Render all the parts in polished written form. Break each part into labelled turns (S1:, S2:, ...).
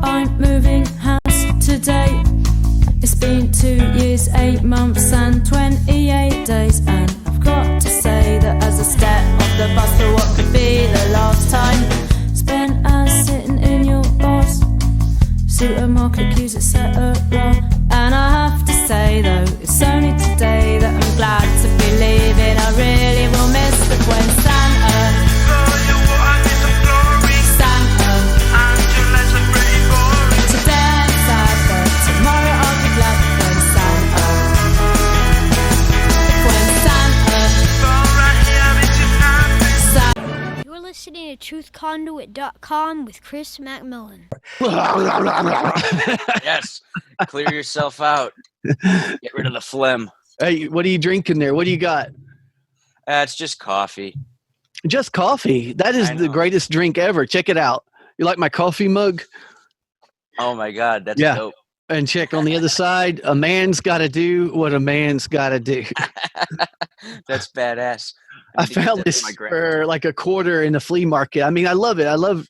S1: I'm moving house today. It's been 2 years, 8 months and 28 days, and I've got to say that as I step off the bus for what could be the last time spent as sitting in your boss supermarket queues, etc. And I have to say though, it's only today that I'm glad to be leaving. I really will miss the when Santa today I'm sad, but tomorrow I'll be glad when Santa.
S2: You're listening to truthconduit.com with Chris McMillan.
S3: Yes. Clear yourself out. Get rid of the phlegm.
S4: Hey, what are you drinking there? What do you got?
S3: It's just coffee.
S4: Just coffee. That is the greatest drink ever. Check it out. You like my coffee mug?
S3: Oh my God, that's dope.
S4: And check on the other side. A man's got to do what a man's got to do.
S3: That's badass.
S4: I found this for like a quarter in a flea market. I mean, I love it. I love,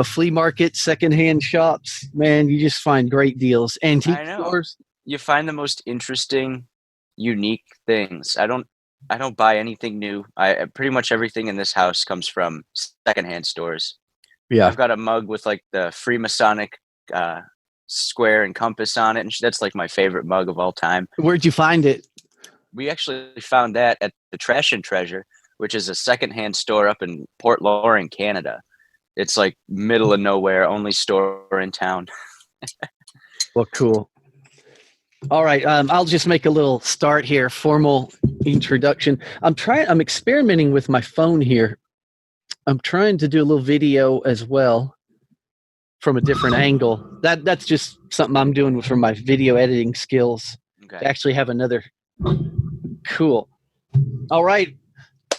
S4: flea markets, secondhand shops. Man, you just find great deals. Antique stores.
S3: You find the most interesting, unique things. I don't buy anything new. Pretty much everything in this house comes from secondhand stores.
S4: Yeah,
S3: I've got a mug with like the Freemasonic square and compass on it, and that's like my favorite mug of all time.
S4: Where'd you find it?
S3: We actually found that at the Trash and Treasure, which is a secondhand store up in Port Loring, Canada. It's like middle of nowhere, only store in town.
S4: Well, cool. All right, I'll just make a little start here, formal introduction. I'm experimenting with my phone here. I'm trying to do a little video as well from a different angle. That's just something I'm doing for my video editing skills.
S3: Okay.
S4: To actually have another cool. All right,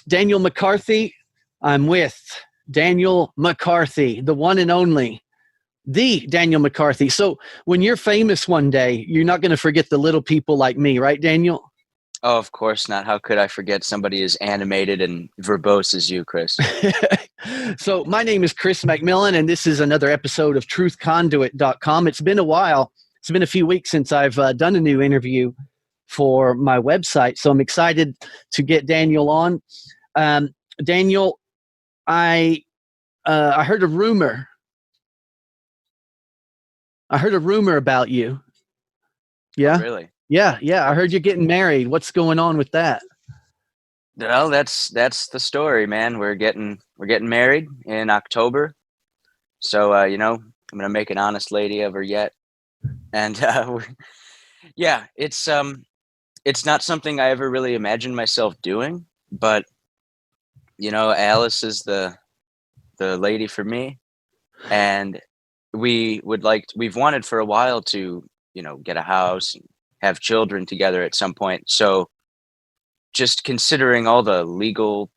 S4: Daniel McCarthy. I'm with Daniel McCarthy, the one and only. The Daniel McCarthy. So when you're famous one day, you're not going to forget the little people like me, right, Daniel?
S3: Oh, of course not. How could I forget somebody as animated and verbose as you, Chris?
S4: So my name is Chris McMillan, and this is another episode of truthconduit.com. It's been a while. It's been a few weeks since I've done a new interview for my website, so I'm excited to get Daniel on. Daniel, I heard a rumor. I heard a rumor about you. Yeah?
S3: Oh, really?
S4: Yeah. I heard you're getting married. What's going on with that?
S3: Well, that's the story, man. We're getting married in October. So, I'm going to make an honest lady of her yet. And yeah, it's not something I ever really imagined myself doing, but Alice is the lady for me, and we've wanted for a while to, get a house and have children together at some point. So just considering all the legal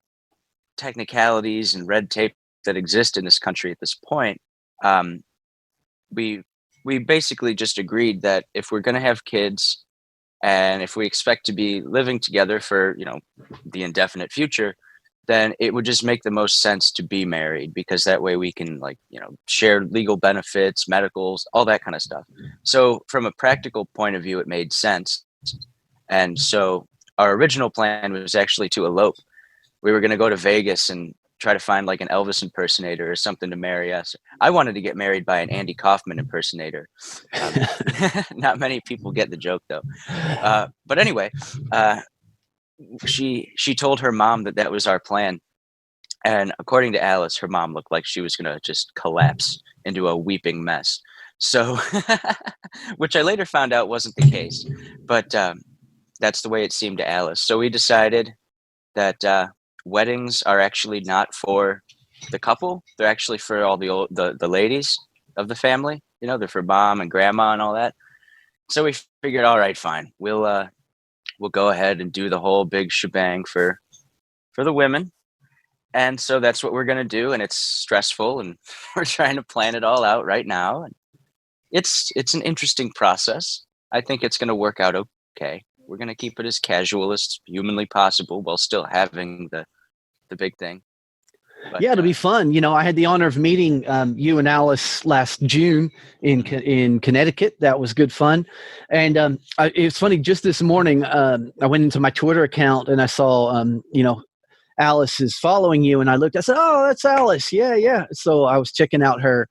S3: technicalities and red tape that exist in this country at this point, we basically just agreed that if we're going to have kids and if we expect to be living together for, the indefinite future, then it would just make the most sense to be married, because that way we can share legal benefits, medicals, all that kind of stuff. So from a practical point of view, it made sense. And so our original plan was actually to elope. We were going to go to Vegas and try to find like an Elvis impersonator or something to marry us. I wanted to get married by an Andy Kaufman impersonator. Not many people get the joke though. But anyway, she told her mom that was our plan, and according to Alice, her mom looked like she was gonna just collapse into a weeping mess. So which I later found out wasn't the case, but that's the way it seemed to Alice. So we decided that weddings are actually not for the couple, they're actually for all the ladies of the family. They're for mom and grandma and all that. So we figured, all right, fine, we'll go ahead and do the whole big shebang for the women. And so that's what we're going to do. And it's stressful, and we're trying to plan it all out right now. And it's an interesting process. I think it's going to work out okay. We're going to keep it as casual as humanly possible while still having the big thing. But,
S4: Yeah, it'll be fun. You know, I had the honor of meeting you and Alice last June in Connecticut. That was good fun. And it's funny. Just this morning, I went into my Twitter account and I saw, you know, Alice is following you, and I looked. I said, "Oh, that's Alice." Yeah, yeah. So I was checking out her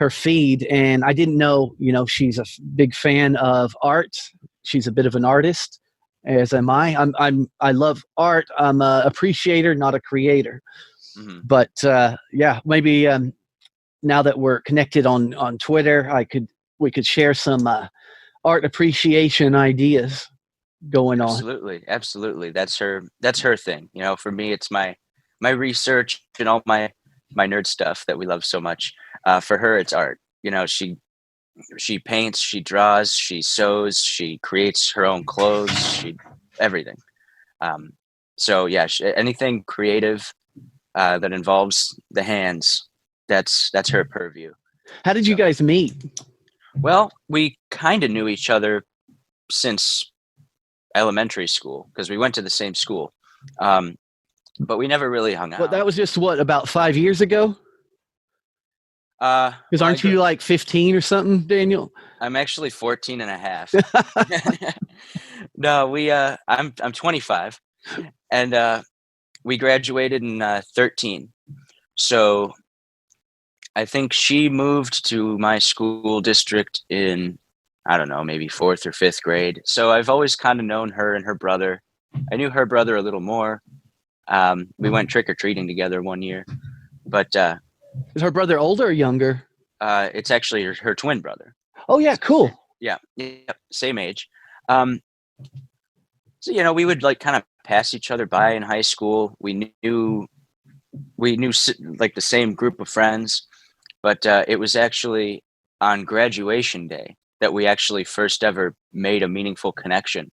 S4: feed, and I didn't know. You know, she's a big fan of art. She's a bit of an artist, as am I. I love art. I'm a appreciator, not a creator.
S3: Mhm.
S4: But yeah, maybe now that we're connected on Twitter, we could share some art appreciation ideas going on.
S3: Absolutely. That's her thing. You know, for me, it's my research and all my nerd stuff that we love so much. For her, it's art. You know, she paints, she draws, she sews, she creates her own clothes, everything. So yeah, anything creative that involves the hands, that's her purview.
S4: How did you guys meet?
S3: Well, we kind of knew each other since elementary school because we went to the same school, but we never really hung out.
S4: Well, that was just about 5 years ago. Because aren't you like 15 or something, Daniel?
S3: I'm actually 14 and a half. No, I'm 25, and we graduated in 13. So I think she moved to my school district in, I don't know, maybe 4th or 5th grade. So I've always kind of known her and her brother. I knew her brother a little more. We went trick-or-treating together one year. But
S4: is her brother older or younger?
S3: It's actually her twin brother.
S4: Oh, yeah, cool.
S3: Yeah, same age. So, you know, we would like kind of pass each other by in high school. We knew like the same group of friends, but it was actually on graduation day that we actually first ever made a meaningful connection.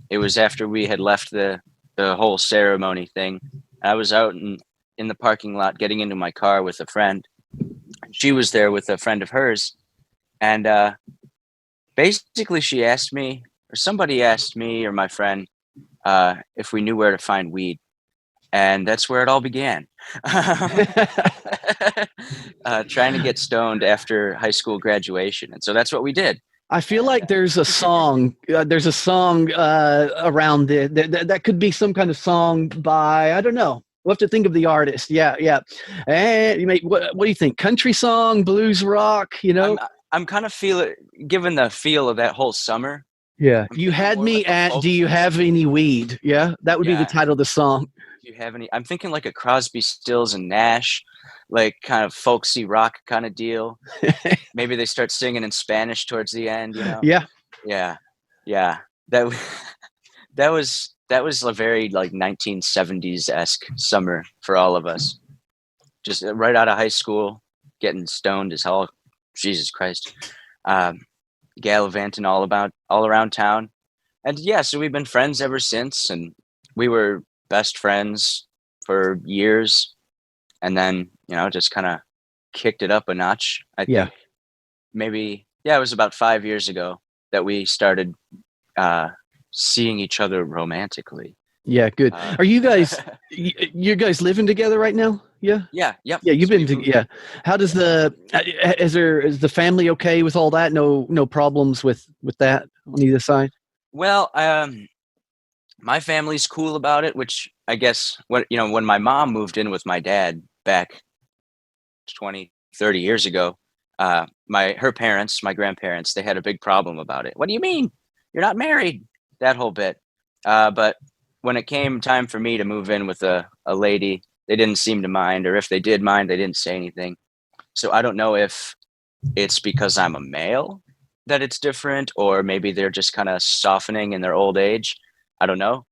S3: It was after we had left the whole ceremony thing. I was out in the parking lot getting into my car with a friend. She was there with a friend of hers, and basically she asked me, or somebody asked me or my friend, if we knew where to find weed. And that's where it all began. Trying to get stoned after high school graduation. And so that's what we did.
S4: I feel like there's a song. There's a song around it. That could be some kind of song by, I don't know. We'll have to think of the artist. Yeah, yeah. And what do you think? Country song, blues rock, you know?
S3: I'm kind of given the feel of that whole summer.
S4: Yeah. You had me like at, do you have any weed? Yeah. That would be the title of the song.
S3: Do you have any? I'm thinking like a Crosby, Stills and Nash, like kind of folksy rock kind of deal. Maybe they start singing in Spanish towards the end, you know?
S4: Yeah.
S3: Yeah. Yeah. That was a very like 1970s-esque summer for all of us. Just right out of high school, getting stoned as hell. Jesus Christ. Gallivanting all around town. And yeah, so we've been friends ever since, and we were best friends for years, and then, you know, just kind of kicked it up a notch. I think maybe, it was about 5 years ago that we started seeing each other romantically.
S4: Yeah, good. Are you guys you guys living together right now? Yeah.
S3: Yeah. Yep.
S4: Yeah, you've been yeah. How does is the family okay with all that? No problems with that on either side?
S3: Well, my family's cool about it, which I guess when my mom moved in with my dad back 20, 30 years ago, her parents, my grandparents, they had a big problem about it. What do you mean? You're not married? That whole bit. But when it came time for me to move in with a lady, they didn't seem to mind, or if they did mind, they didn't say anything. So I don't know if it's because I'm a male that it's different, or maybe they're just kind of softening in their old age. I don't know.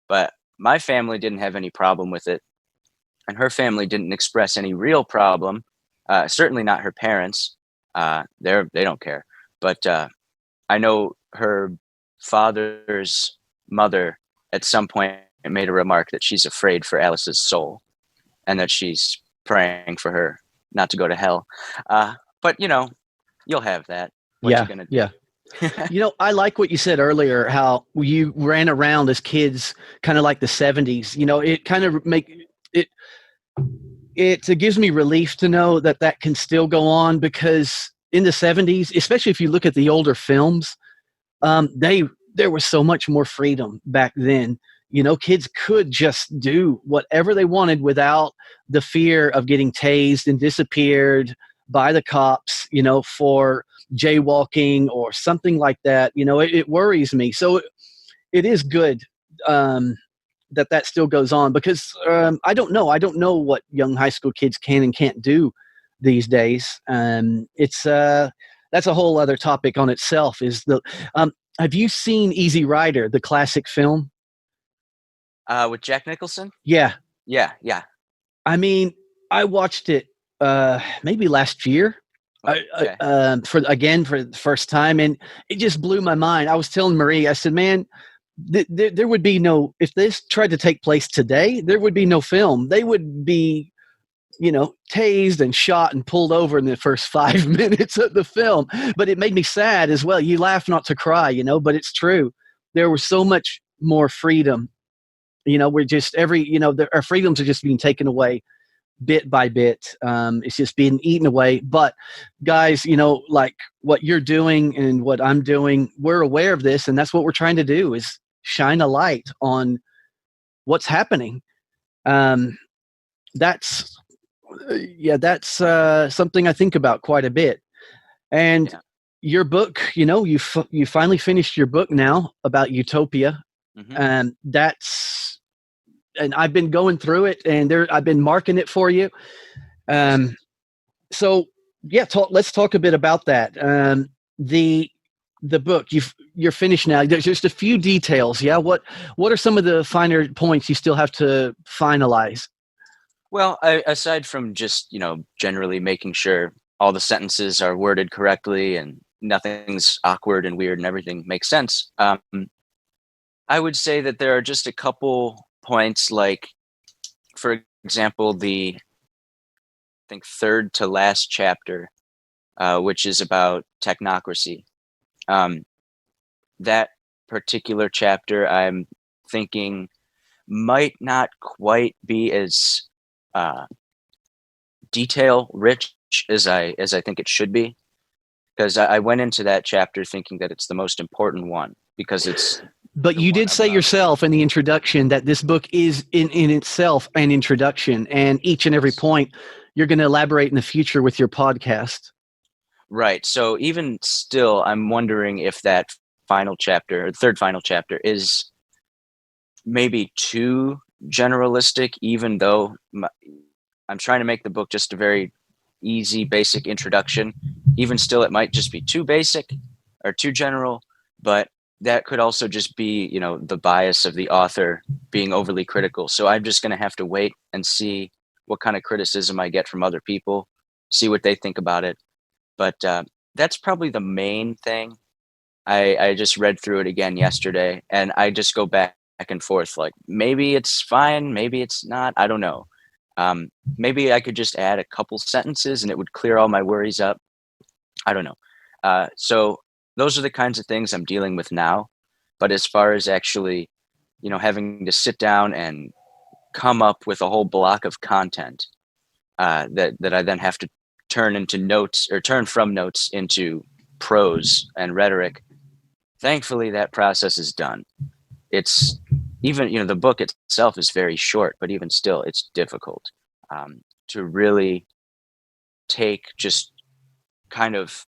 S3: But my family didn't have any problem with it, and her family didn't express any real problem. Certainly not her parents. They don't care. But I know her father's mother at some point made a remark that she's afraid for Alice's soul, and that she's praying for her not to go to hell. But you'll have that. What you gonna do?
S4: Yeah. I like what you said earlier, how you ran around as kids, kind of like the 70s. It kind of it gives me relief to know that that can still go on, because in the 70s, especially if you look at the older films, there was so much more freedom back then. You know, kids could just do whatever they wanted without the fear of getting tased and disappeared by the cops, you know, for jaywalking or something like that. You know, it worries me. So it is good that still goes on, because I don't know what young high school kids can and can't do these days. It's that's a whole other topic on itself. Is the have you seen Easy Rider, the classic film?
S3: With Jack Nicholson?
S4: Yeah.
S3: Yeah, yeah.
S4: I mean, I watched it maybe last year.
S3: Okay.
S4: For the first time, and it just blew my mind. I was telling Marie, I said, man, there would be no, if this tried to take place today, there would be no film. They would be, you know, tased and shot and pulled over in the first 5 minutes of the film. But it made me sad as well. You laugh not to cry, you know, but it's true. There was so much more freedom. You know, we're just our freedoms are just being taken away bit by bit. It's just being eaten away. But guys, you know, like what you're doing and what I'm doing, we're aware of this, and that's what we're trying to do, is shine a light on what's happening. That's something I think about quite a bit. And your book, you know, you finally finished your book now about utopia. And I've been going through it, and I've been marking it for you. So yeah, let's talk a bit about that. The book, you're finished now. There's just a few details. Yeah. What are some of the finer points you still have to finalize?
S3: Well, aside from just, you know, generally making sure all the sentences are worded correctly and nothing's awkward and weird and everything makes sense, I would say that there are just a couple points, like, for example, I think third to last chapter, which is about technocracy. That particular chapter, I'm thinking, might not quite be as detail rich as I think it should be, because I went into that chapter thinking that it's the most important one, because it's.
S4: But you did say yourself in the introduction that this book is in itself an introduction, and each and every point you're going to elaborate in the future with your podcast.
S3: Right. So even still, I'm wondering if that final chapter, or third final chapter, is maybe too generalistic, even though I'm trying to make the book just a very easy, basic introduction. Even still, it might just be too basic or too general, but that could also just be, you know, the bias of the author being overly critical. So I'm just going to have to wait and see what kind of criticism I get from other people, see what they think about it. But that's probably the main thing. I just read through it again yesterday, and I just go back and forth, like, maybe it's fine, maybe it's not, I don't know. Maybe I could just add a couple sentences and it would clear all my worries up. I don't know. So those are the kinds of things I'm dealing with now. But as far as actually, you know, having to sit down and come up with a whole block of content that I then have to turn into notes, or turn from notes into prose and rhetoric, thankfully that process is done. It's even, you know, the book itself is very short, but even still, it's difficult to really take just kind of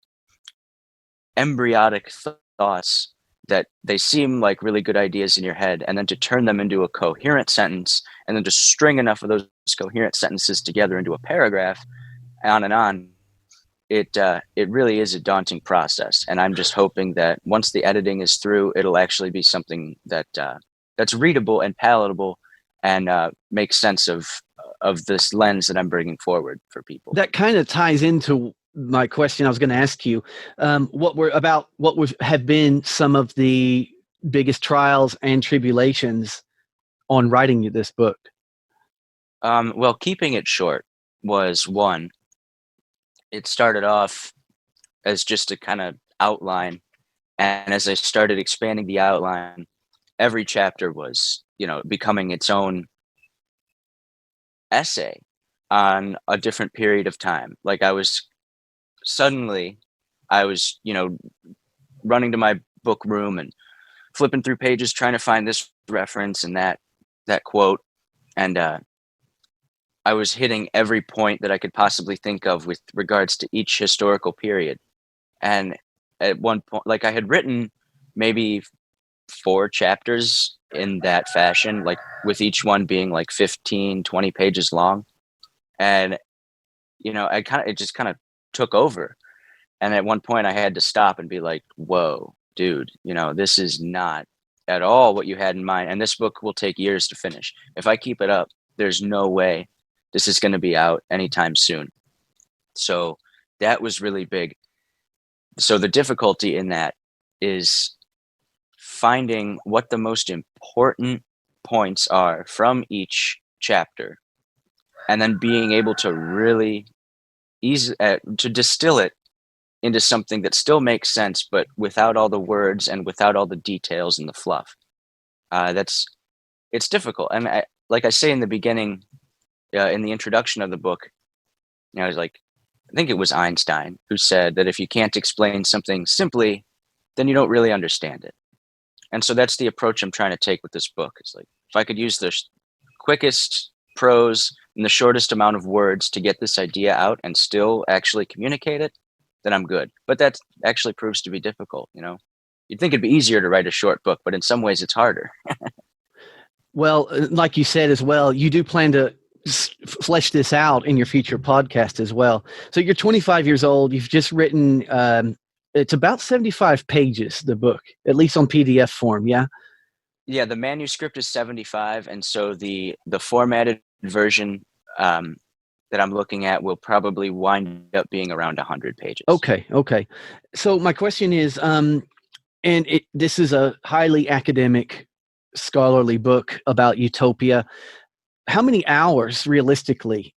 S3: embryonic thoughts that they seem like really good ideas in your head, and then to turn them into a coherent sentence, and then to string enough of those coherent sentences together into a paragraph, on and on. It really is a daunting process, and I'm just hoping that once the editing is through, it'll actually be something that that's readable and palatable, and makes sense of this lens that I'm bringing forward for people.
S4: That kind of ties into my question I was going to ask you. What have been some of the biggest trials and tribulations on writing this book?
S3: Well, keeping it short was one. It started off as just a kind of outline, and as I started expanding the outline, every chapter was, you know, becoming its own essay. on a different period of time. Like I was running to my book room and flipping through pages trying to find this reference and that quote, and I was hitting every point that I could possibly think of with regards to each historical period. And at one point, like I had written maybe 4 chapters in that fashion, like with each one being like 15, 20 pages long. And, it just kind of took over. And at one point I had to stop and be like, whoa, dude, this is not at all what you had in mind. And this book will take years to finish. If I keep it up, there's no way this is going to be out anytime soon. So that was really big. So the difficulty in that is finding what the most important points are from each chapter, and then being able to really to distill it into something that still makes sense, but without all the words and without all the details and the fluff. It's difficult. And like I say in the beginning, in the introduction of the book, I was like, I think it was Einstein who said that if you can't explain something simply, then you don't really understand it. And so that's the approach I'm trying to take with this book. It's like, if I could use the quickest prose and the shortest amount of words to get this idea out and still actually communicate it, then I'm good. But that actually proves to be difficult. You'd think it'd be easier to write a short book, but in some ways it's harder.
S4: Well, like you said as well, you do plan to flesh this out in your future podcast as well. So you're 25 years old. You've just written, it's about 75 pages, the book, at least on PDF form. Yeah.
S3: Yeah. The manuscript is 75. And so the formatted version that I'm looking at will probably wind up being around 100 pages.
S4: Okay. So my question is, this is a highly academic, scholarly book about utopia. How many hours realistically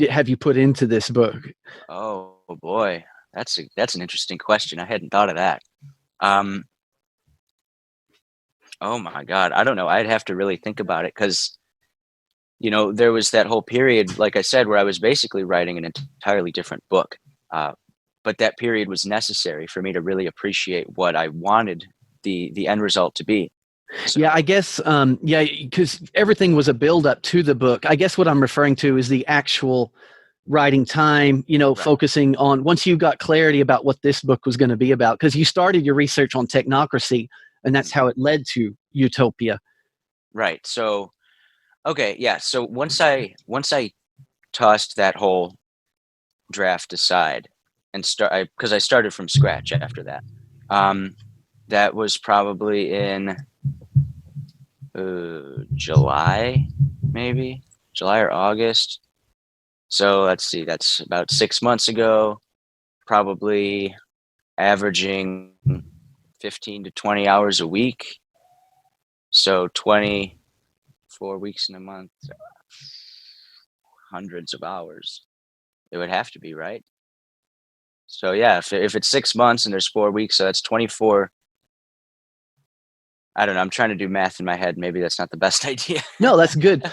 S4: have you put into this book?
S3: Oh boy, that's an interesting question. I hadn't thought of that. Oh my God, I don't know. I'd have to really think about it because, there was that whole period, like I said, where I was basically writing an entirely different book. But that period was necessary for me to really appreciate what I wanted the end result to be. So.
S4: Yeah, I guess, because everything was a build up to the book. I guess what I'm referring to is the actual writing time, right. Focusing on once you got clarity about what this book was going to be about, because you started your research on technocracy and that's how it led to utopia.
S3: Right. So, okay. Yeah. So once I tossed that whole draft aside and because I started from scratch after that, that was probably in July or August. So let's see, that's about 6 months ago, probably averaging 15 to 20 hours a week. So 24 weeks in a month, hundreds of hours. It would have to be, right? So yeah, if it's 6 months and there's 4 weeks, so that's 24. I don't know. I'm trying to do math in my head. Maybe that's not the best idea.
S4: No, that's good.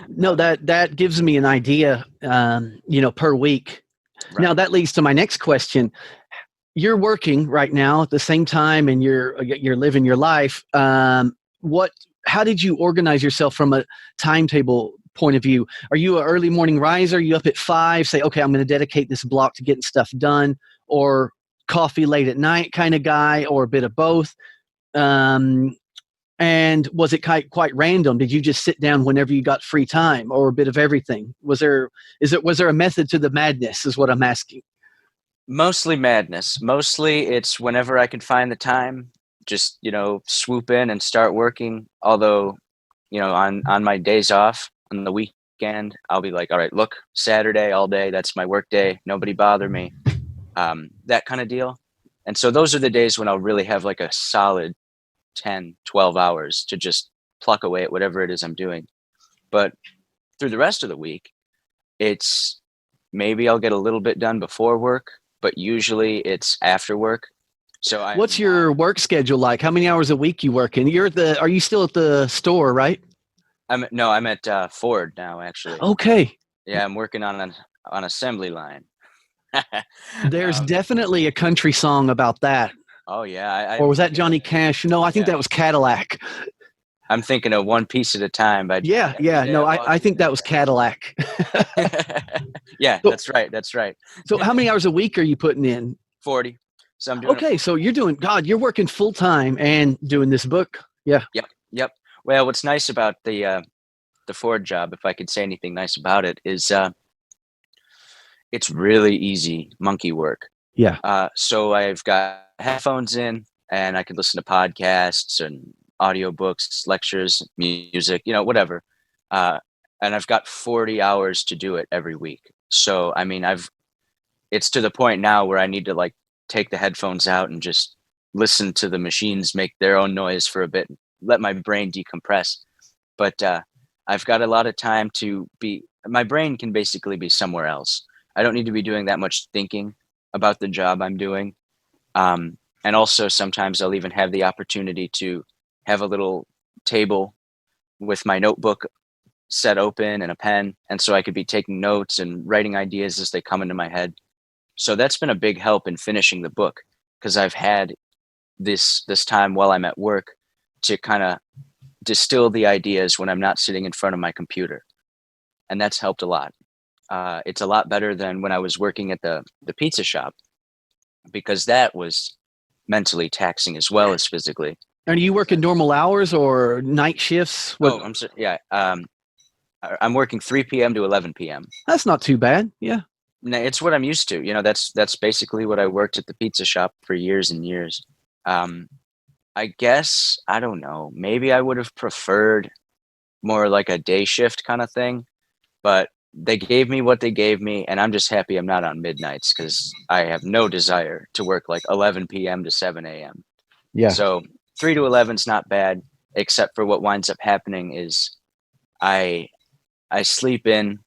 S4: No, that gives me an idea, per week. Right. Now that leads to my next question. You're working right now at the same time and you're living your life. How did you organize yourself from a timetable point of view? Are you an early morning riser? Are you up at 5, say, okay, I'm going to dedicate this block to getting stuff done, or coffee late at night kind of guy, or a bit of both? And was it quite random? Did you just sit down whenever you got free time, or a bit of everything? Was there a method to the madness is what I'm asking?
S3: Mostly madness. Mostly it's whenever I can find the time, just, swoop in and start working. Although, on my days off on the weekend, I'll be like, all right, look, Saturday all day, that's my work day. Nobody bother me. That kind of deal. And so those are the days when I'll really have like a solid 10, 12 hours to just pluck away at whatever it is I'm doing. But through the rest of the week, it's maybe I'll get a little bit done before work, but usually it's after work. So
S4: what's your work schedule like? How many hours a week you work in? Are you still at the store, right?
S3: I'm at Ford now, actually.
S4: Okay.
S3: Yeah, I'm working on an assembly line.
S4: There's
S3: Um,
S4: definitely a country song about that.
S3: oh yeah,
S4: Or was that Johnny Cash? No, I think
S3: Yeah.
S4: that was Cadillac.
S3: I'm thinking of One Piece at a Time by
S4: Yeah. No, I think that was Cadillac.
S3: Yeah,
S4: So,
S3: that's right.
S4: so how many hours a week are you putting in?
S3: 40. So I'm doing
S4: Okay, so you're working full time and doing this book. Yeah.
S3: Yep. Well, what's nice about the Ford job, if I could say anything nice about it, is it's really easy monkey work.
S4: Yeah.
S3: So I've got headphones in and I can listen to podcasts and audiobooks, lectures, music, whatever. And I've got 40 hours to do it every week. So, I mean, it's to the point now where I need to like take the headphones out and just listen to the machines make their own noise for a bit, let my brain decompress. But I've got a lot of time my brain can basically be somewhere else. I don't need to be doing that much thinking about the job I'm doing. And also sometimes I'll even have the opportunity to have a little table with my notebook set open and a pen. And so I could be taking notes and writing ideas as they come into my head. So that's been a big help in finishing the book because I've had this time while I'm at work to kind of distill the ideas when I'm not sitting in front of my computer. And that's helped a lot. It's a lot better than when I was working at the pizza shop because that was mentally taxing as well as physically.
S4: Are you working normal hours or night shifts?
S3: Oh, I'm sorry. Yeah. I'm working 3 p.m. to 11 p.m.
S4: That's not too bad. Yeah.
S3: It's what I'm used to. That's basically what I worked at the pizza shop for years and years. I guess, I don't know, maybe I would have preferred more like a day shift kind of thing, but they gave me what they gave me, and I'm just happy I'm not on midnights because I have no desire to work like 11 p.m. to 7 a.m.
S4: Yeah.
S3: So 3 to 11 is not bad, except for what winds up happening is I sleep in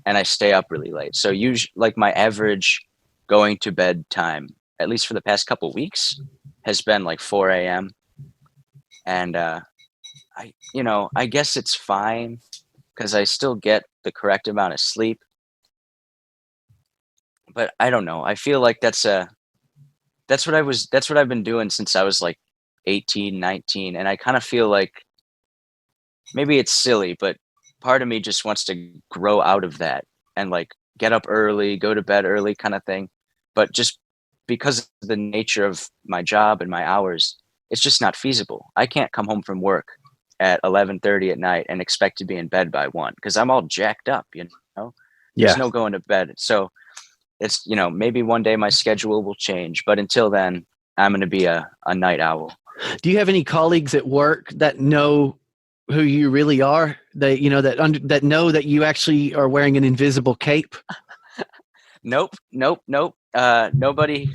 S3: and I stay up really late. So usually, like my average going to bed time, at least for the past couple weeks, has been like 4 a.m. And I guess it's fine because I still get the correct amount of sleep. But I don't know. I feel like that's what I've been doing since I was like 18, 19, and I kind of feel like maybe it's silly, but part of me just wants to grow out of that and like get up early, go to bed early kind of thing. But just because of the nature of my job and my hours, it's just not feasible. I can't come home from work at 11:30 at night and expect to be in bed by 1 because I'm all jacked up, know.
S4: Yeah.
S3: There's no going to bed. So it's, maybe one day my schedule will change, but until then, I'm going to be a night owl.
S4: Do you have any colleagues at work that know who you really are? That know that you actually are wearing an invisible cape?
S3: Nope. Nobody.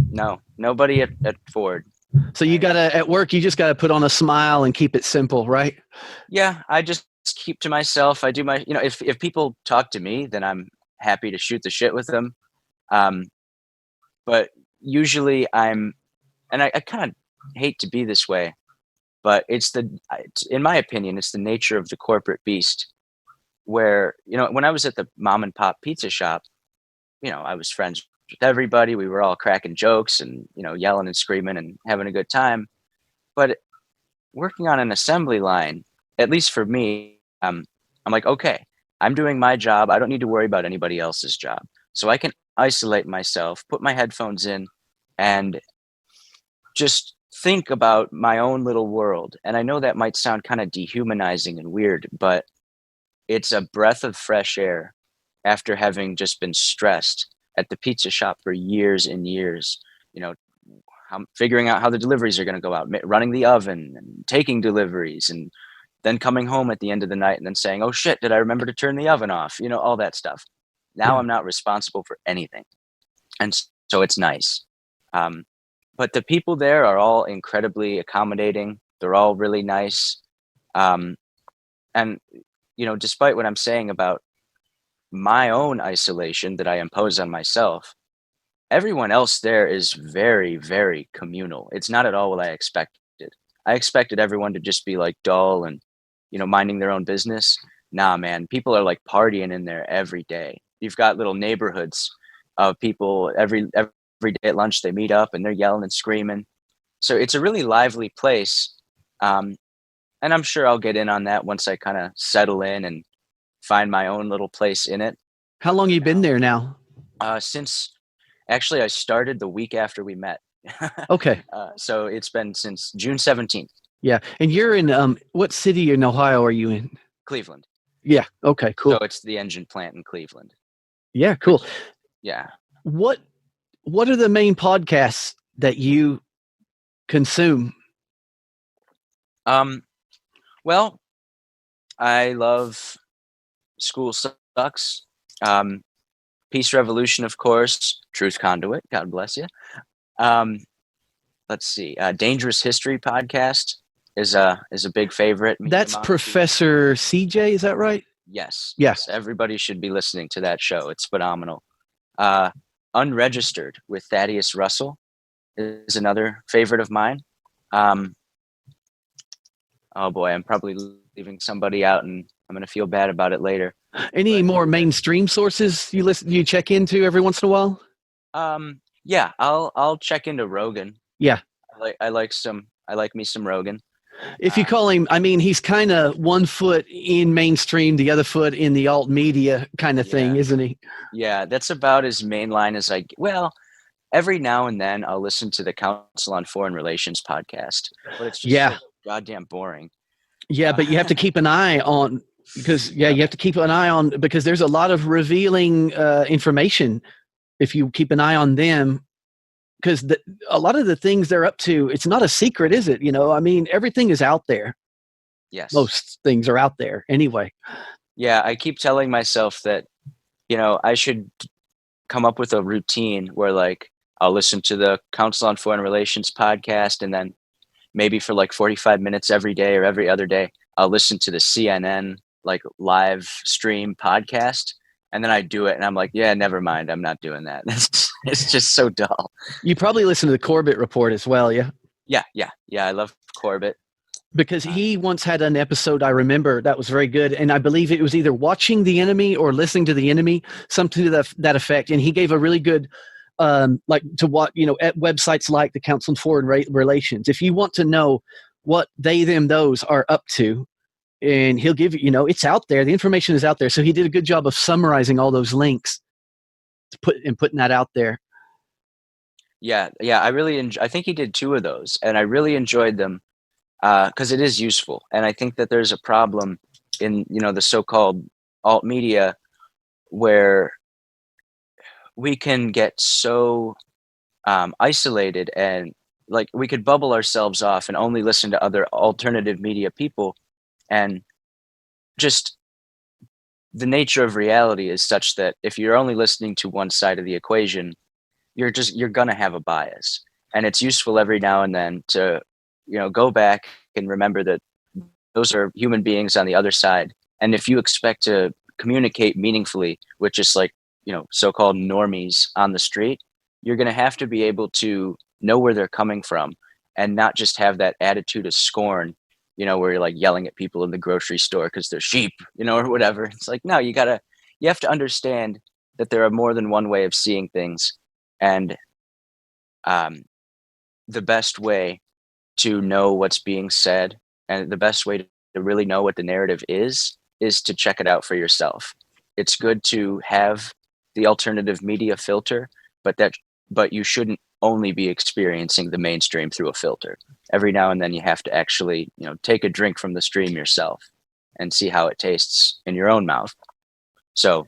S3: No, nobody at Ford.
S4: So at work, you just gotta put on a smile and keep it simple, right?
S3: Yeah, I just keep to myself. I do my, if people talk to me, then I'm happy to shoot the shit with them. But usually and I kind of hate to be this way, but in my opinion, it's the nature of the corporate beast where, when I was at the mom and pop pizza shop, I was friends with everybody. We were all cracking jokes and, yelling and screaming and having a good time. But working on an assembly line, at least for me, I'm like, okay, I'm doing my job. I don't need to worry about anybody else's job. So I can isolate myself, put my headphones in, and just think about my own little world. And I know that might sound kind of dehumanizing and weird, but it's a breath of fresh air after having just been stressed at the pizza shop for years and years, figuring out how the deliveries are going to go out, running the oven and taking deliveries, and then coming home at the end of the night and then saying, oh shit, did I remember to turn the oven off? All that stuff. Now
S4: Yeah.
S3: I'm not responsible for anything. And so it's nice. But the people there are all incredibly accommodating. They're all really nice. And, despite what I'm saying about my own isolation that I impose on myself, everyone else there is very, very communal. It's not at all what I expected. I expected everyone to just be like dull and, minding their own business. nah, man, people are like partying in there every day. You've got little neighborhoods of people every day at lunch, they meet up and they're yelling and screaming. So it's a really lively place. And I'm sure I'll get in on that once I kind of settle in and find my own little place in it.
S4: How long you been there now?
S3: Since actually I started the week after we met.
S4: Okay.
S3: So it's been since June 17th.
S4: Yeah. And you're in what city in Ohio are you in?
S3: Cleveland.
S4: Yeah. Okay, cool.
S3: So it's the engine plant in Cleveland.
S4: Yeah, cool.
S3: Yeah.
S4: What are the main podcasts that you consume?
S3: Well, I love School Sucks. Peace Revolution, of course. Truth Conduit. God bless you. Let's see. Dangerous History podcast is a big favorite.
S4: That's Professor CJ, is that right?
S3: Yes.
S4: Yeah.
S3: Yes. Everybody should be listening to that show. It's phenomenal. Unregistered with Thaddeus Russell is another favorite of mine. Oh boy, I'm probably leaving somebody out, and I'm gonna feel bad about it later.
S4: Any more mainstream sources you check into every once in a while?
S3: Yeah, I'll check into Rogan.
S4: Yeah,
S3: I like me some Rogan.
S4: If you call him, I mean, he's kind of one foot in mainstream, the other foot in the alt media kind of thing, isn't he?
S3: Yeah, that's about as mainline as well, every now and then I'll listen to the Council on Foreign Relations podcast, but it's just so goddamn boring.
S4: Yeah, but you have to keep an eye on, because you have to keep an eye on, because there's a lot of revealing information if you keep an eye on them. Because a lot of the things they're up to, it's not a secret, is it? I mean, everything is out there.
S3: Yes.
S4: Most things are out there anyway.
S3: Yeah, I keep telling myself that, I should come up with a routine where, like, I'll listen to the Council on Foreign Relations podcast, and then maybe for like 45 minutes every day or every other day, I'll listen to the CNN, like, live stream podcast. And then I do it, and I'm like, yeah, never mind. I'm not doing that. It's just so dull.
S4: You probably listen to the Corbett Report as well, yeah?
S3: Yeah. I love Corbett.
S4: Because he once had an episode, I remember, that was very good. And I believe it was either Watching the Enemy or Listening to the Enemy, something to that effect. And he gave a really good, like, to what, at websites like the Council on Foreign Relations. If you want to know what they, them, those are up to, and he'll give you, it's out there. The information is out there. So he did a good job of summarizing all those links putting that out there.
S3: Yeah. I really I think he did 2 of those, and I really enjoyed them because it is useful. And I think that there's a problem in, the so-called alt media where we can get so isolated, and like we could bubble ourselves off and only listen to other alternative media people. And just the nature of reality is such that if you're only listening to one side of the equation, you're going to have a bias. And it's useful every now and then to, go back and remember that those are human beings on the other side. And if you expect to communicate meaningfully with just like, so-called normies on the street, you're going to have to be able to know where they're coming from and not just have that attitude of scorn, where you're like yelling at people in the grocery store because they're sheep, or whatever. It's like, no, you have to understand that there are more than one way of seeing things. And the best way to know what's being said, and the best way to really know what the narrative is to check it out for yourself. It's good to have the alternative media filter, but you shouldn't only be experiencing the mainstream through a filter. Every now and then you have to actually, take a drink from the stream yourself and see how it tastes in your own mouth. So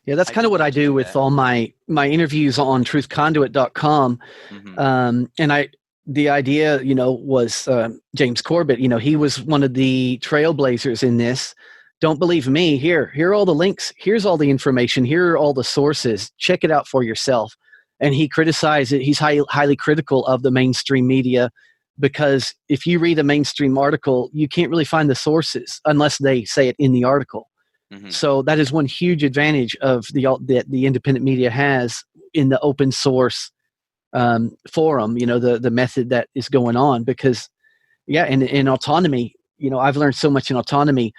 S4: yeah, that's kind of what I do with all my interviews on truthconduit.com.
S3: Mm-hmm.
S4: And the idea, was James Corbett, he was one of the trailblazers in this. Don't believe me. Here are all the links. Here's all the information. Here are all the sources. Check it out for yourself. And he criticized it. He's highly critical of the mainstream media, because if you read a mainstream article, you can't really find the sources unless they say it in the article. Mm-hmm. So that is one huge advantage of the independent media has in the open source forum, the method that is going on. Because in autonomy, I've learned so much in autonomy.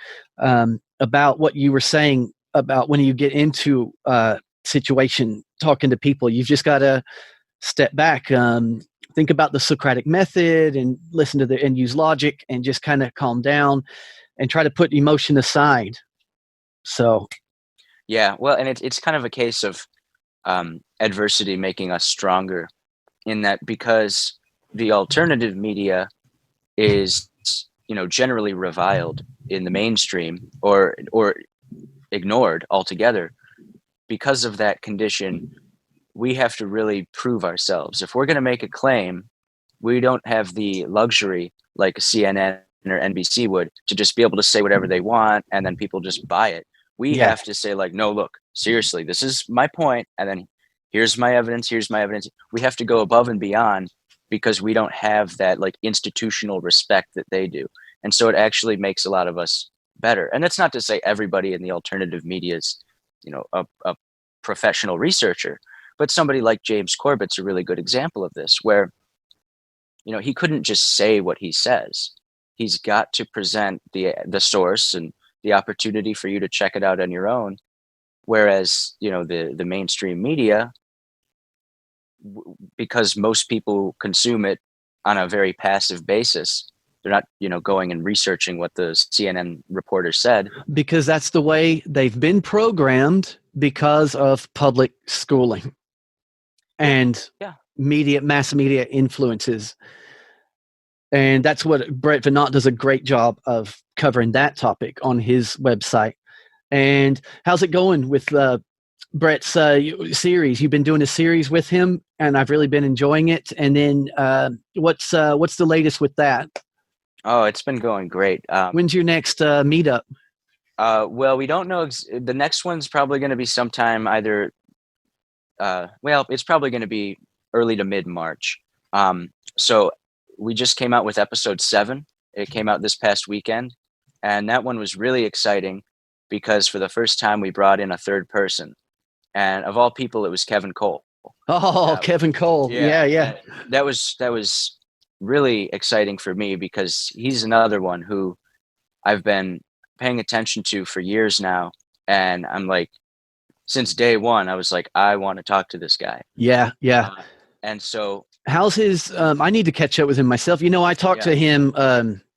S4: about what you were saying about when you get into a situation talking to people, you've just got to step back, think about the Socratic method and listen to and use logic and just kind of calm down and try to put emotion aside. So
S3: Yeah, well, and it's kind of a case of adversity making us stronger, in that because the alternative media is, generally reviled in the mainstream or ignored altogether. Because of that condition, we have to really prove ourselves. If we're going to make a claim, we don't have the luxury like CNN or NBC would to just be able to say whatever they want and then people just buy it. We
S4: Yeah.
S3: have to say, like, no, look, seriously, this is my point, and then here's my evidence, here's my evidence. We have to go above and beyond because we don't have that like institutional respect that they do. And so it actually makes a lot of us better. And that's not to say everybody in the alternative media is, a professional researcher, but somebody like James Corbett's a really good example of this, where he couldn't just say what he says. He's got to present the source and the opportunity for you to check it out on your own. Whereas, the mainstream media, because most people consume it on a very passive basis, they're not, going and researching what the CNN reporter said.
S4: Because that's the way they've been programmed because of public schooling and mass media influences. And that's what Brett Veinotte does a great job of covering that topic on his website. And how's it going with Brett's series? You've been doing a series with him, and I've really been enjoying it. And then what's the latest with that?
S3: Oh, it's been going great.
S4: When's your next meetup?
S3: Well, we don't know. The next one's probably going to be sometime either. It's probably going to be early to mid-March. So we just came out with episode 7. It came out this past weekend, and that one was really exciting because for the first time we brought in a third person, and of all people, it was Kevin Cole.
S4: Oh, Kevin Cole. Yeah.
S3: That was really exciting for me because he's another one who I've been paying attention to for years now, and I'm like, since day one, I was like, I want to talk to this guy.
S4: Yeah.
S3: And so,
S4: how's his? I need to catch up with him myself. I talked to him.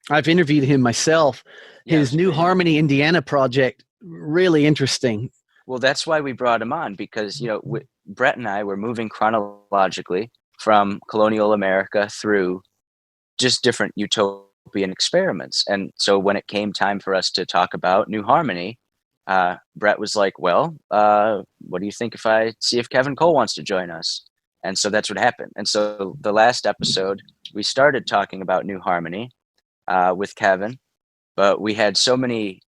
S4: I've interviewed him myself. His New Harmony, Indiana project, really interesting.
S3: Well, that's why we brought him on, because Brett and I were moving chronologically from colonial America through just different utopian experiments. And so when it came time for us to talk about New Harmony, Brett was like, well, what do you think if I see if Kevin Cole wants to join us? And so that's what happened. And so the last episode, we started talking about New Harmony with Kevin, but we had so many,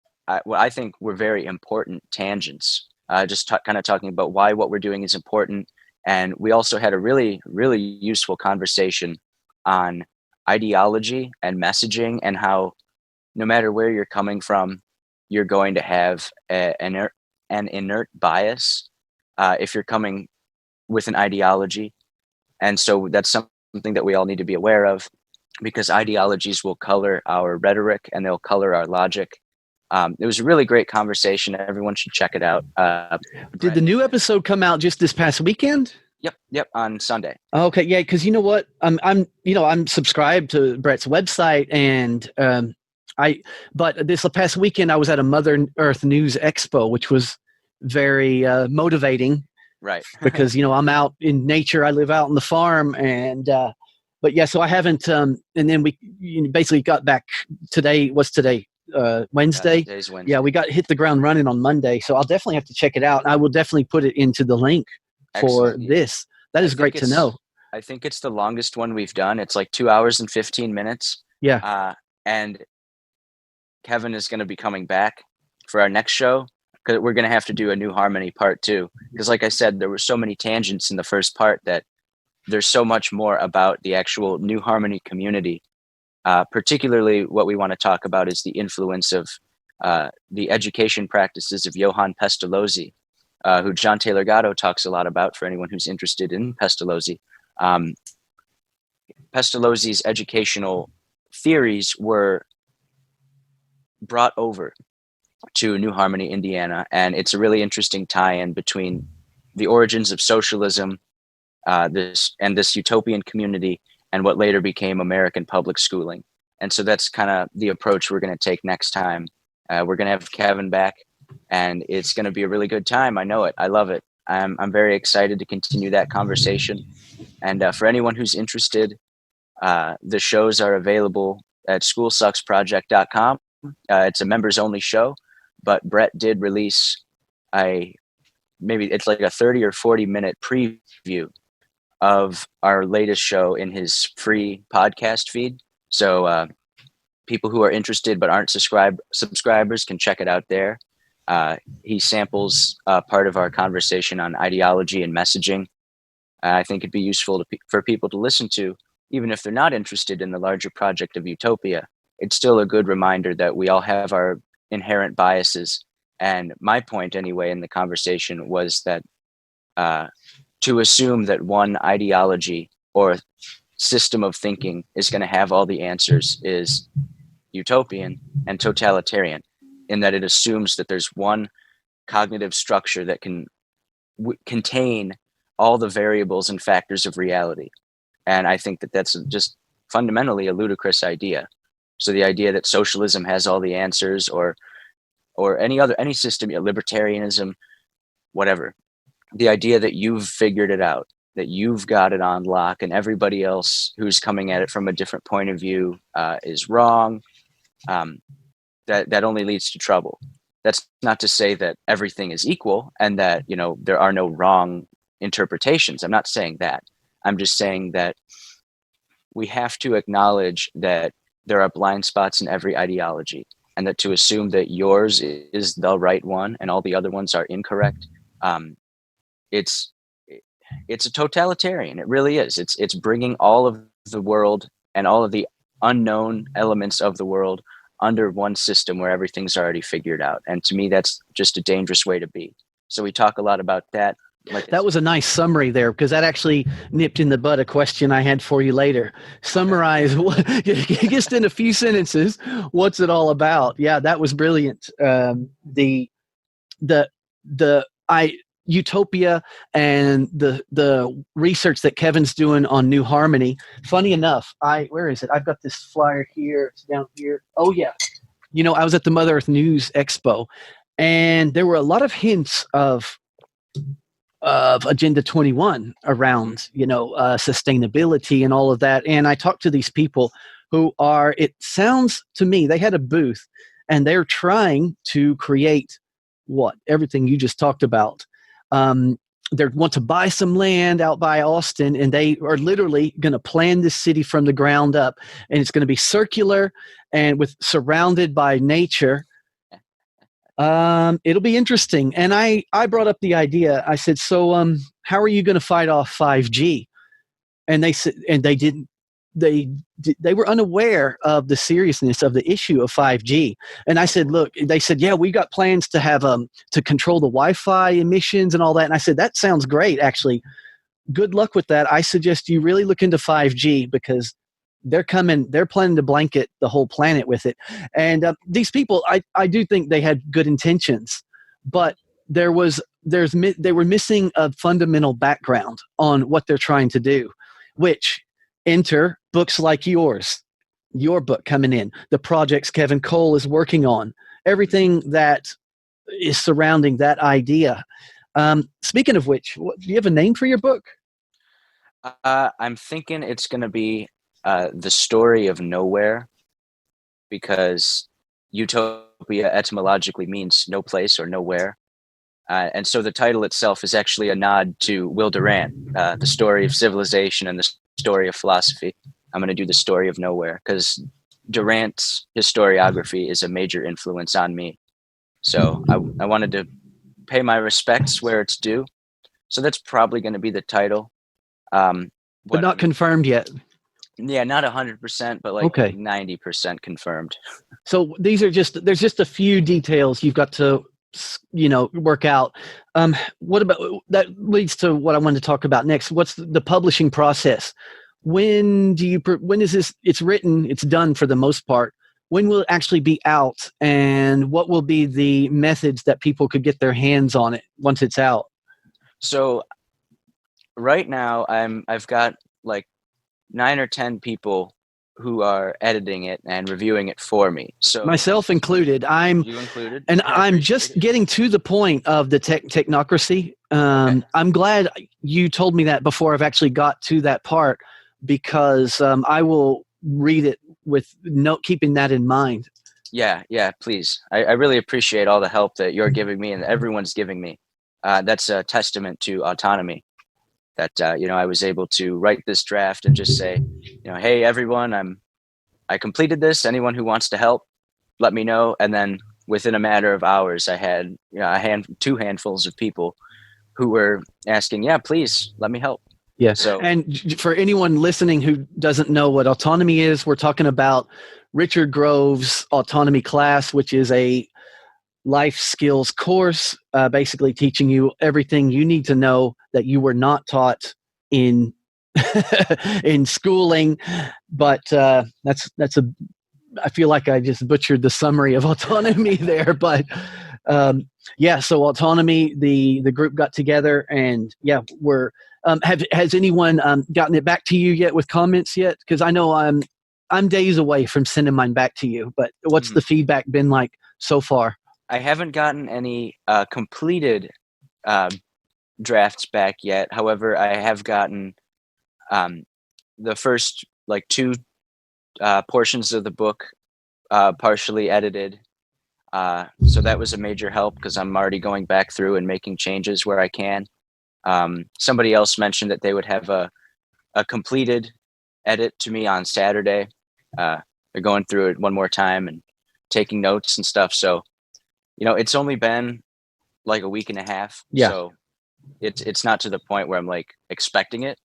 S3: what I think were very important tangents, just kind of talking about why what we're doing is important. And we also had a really, really useful conversation on ideology and messaging, and how no matter where you're coming from, you're going to have an inert bias if you're coming with an ideology. And so that's something that we all need to be aware of, because ideologies will color our rhetoric and they'll color our logic. It was a really great conversation. Everyone should check it out.
S4: Did the new episode come out just this past weekend?
S3: Yep, on Sunday.
S4: Okay, yeah, because you know what, I'm subscribed to Brett's website, and but this past weekend I was at a Mother Earth News Expo, which was very motivating.
S3: Right.
S4: Because I'm out in nature. I live out on the farm, and but yeah, so I haven't. And then we basically got back today. What's today? Wednesday.
S3: Today's Wednesday.
S4: Yeah, we hit the ground running on Monday, so I'll definitely have to check it out. I will definitely put it into the link for this. That is great to know.
S3: I think it's the longest one we've done. It's like 2 hours and 15 minutes.
S4: Yeah.
S3: And Kevin is going to be coming back for our next show, because we're going to have to do a New Harmony part 2. Because like I said, there were so many tangents in the first part that there's so much more about the actual New Harmony community. Particularly what we want to talk about is the influence of the education practices of Johann Pestalozzi, who John Taylor Gatto talks a lot about for anyone who's interested in Pestalozzi. Pestalozzi's educational theories were brought over to New Harmony, Indiana, and it's a really interesting tie-in between the origins of socialism, this utopian community, and what later became American public schooling. And so that's kind of the approach we're going to take next time. We're going to have Kevin back, and it's going to be a really good time. I know it. I love it. I'm very excited to continue that conversation. And for anyone who's interested, the shows are available at schoolsucksproject.com. It's a members only show, but Brett did release maybe it's like a 30 or 40 minute preview of our latest show in his free podcast feed. So people who are interested but aren't subscribers can check it out there. He samples part of our conversation on ideology and messaging. I think it'd be useful for people to listen to, even if they're not interested in the larger project of utopia. It's still a good reminder that we all have our inherent biases. And my point anyway in the conversation was that to assume that one ideology or system of thinking is going to have all the answers is utopian and totalitarian, in that it assumes that there's one cognitive structure that can contain all the variables and factors of reality. And I think that that's just fundamentally a ludicrous idea. So the idea that socialism has all the answers, or any system, libertarianism, whatever, the idea that you've figured it out, that you've got it on lock, and everybody else who's coming at it from a different point of view is wrong, that only leads to trouble. That's not to say that everything is equal and that, there are no wrong interpretations. I'm not saying that. I'm just saying that we have to acknowledge that there are blind spots in every ideology, and that to assume that yours is the right one and all the other ones are incorrect, it's a totalitarian. It really is. It's bringing all of the world and all of the unknown elements of the world under one system where everything's already figured out. And to me, that's just a dangerous way to be. So we talk a lot about that.
S4: That was a nice summary there, because that actually nipped in the bud a question I had for you later. Summarize, just in a few sentences, what's it all about? Yeah, that was brilliant. Utopia and the research that Kevin's doing on New Harmony. Funny enough, where is it? I've got this flyer here. It's down here. Oh yeah, I was at the Mother Earth News Expo, and there were a lot of hints of Agenda 21 around, sustainability and all of that. And I talked to these people who it sounds to me, they had a booth and they're trying to create everything you just talked about. They want to buy some land out by Austin, and they are literally going to plan this city from the ground up, and it's going to be circular and surrounded by nature. It'll be interesting. And I brought up the idea. I said, so how are you going to fight off 5G? And they said, and they didn't. They were unaware of the seriousness of the issue of 5G. And I said, look, they said, yeah, we got plans to have to control the Wi-Fi emissions and all that. And I said, that sounds great, actually. Good luck with that. I suggest you really look into 5G, because they're planning to blanket the whole planet with it. And these people, I do think they had good intentions, but they were missing a fundamental background on what they're trying to do, which enter books like your book coming in, the projects Kevin Cole is working on, everything that is surrounding that idea. Speaking of which, do you have a name for your book?
S3: I'm thinking it's going to be The Story of Nowhere, because utopia etymologically means no place or nowhere. And so the title itself is actually a nod to Will Durant, The Story of Civilization and the Story of Philosophy. I'm going to do The Story of Nowhere, because Durant's historiography is a major influence on me. So I wanted to pay my respects where it's due. So that's probably going to be the title.
S4: But not confirmed yet.
S3: Yeah, not 100%, but like 90% confirmed.
S4: So there's just a few details you've got to work out. What about that leads to what I wanted to talk about next? What's the publishing process? When is this? It's written, it's done for the most part. when will it actually be out, and what will be the methods that people could get their hands on it once it's out?
S3: So right now I've got like 9 or 10 people who are editing it and reviewing it for me. So
S4: Myself included.
S3: you included,
S4: And
S3: I
S4: I'm
S3: appreciate
S4: just
S3: it.
S4: getting to the point of the technocracy.
S3: Okay.
S4: I'm glad you told me that before I've actually got to that part, because I will read it with keeping that in mind.
S3: Yeah, please. I really appreciate all the help that you're giving me and everyone's giving me. That's a testament to autonomy. That I was able to write this draft and just say, hey everyone, I completed this. Anyone who wants to help, let me know. And then within a matter of hours, I had two handfuls of people who were asking, yeah, please let me help.
S4: Yeah.
S3: So,
S4: and for anyone listening who doesn't know what autonomy is, we're talking about Richard Grove's autonomy class, which is a life skills course, basically teaching you everything you need to know that you were not taught in in schooling. But I feel like I just butchered the summary of autonomy there. But so autonomy, the group got together, and we're has anyone gotten it back to you yet with comments yet? Because I know I'm days away from sending mine back to you, but what's the feedback been like so far?
S3: I haven't gotten any completed drafts back yet. However, I have gotten the first like 2 portions of the book partially edited. So that was a major help because I'm already going back through and making changes where I can. Somebody else mentioned that they would have a completed edit to me on Saturday. They're going through it one more time and taking notes and stuff. So, it's only been like a week and a half.
S4: Yeah.
S3: So it's not to the point where I'm like expecting it.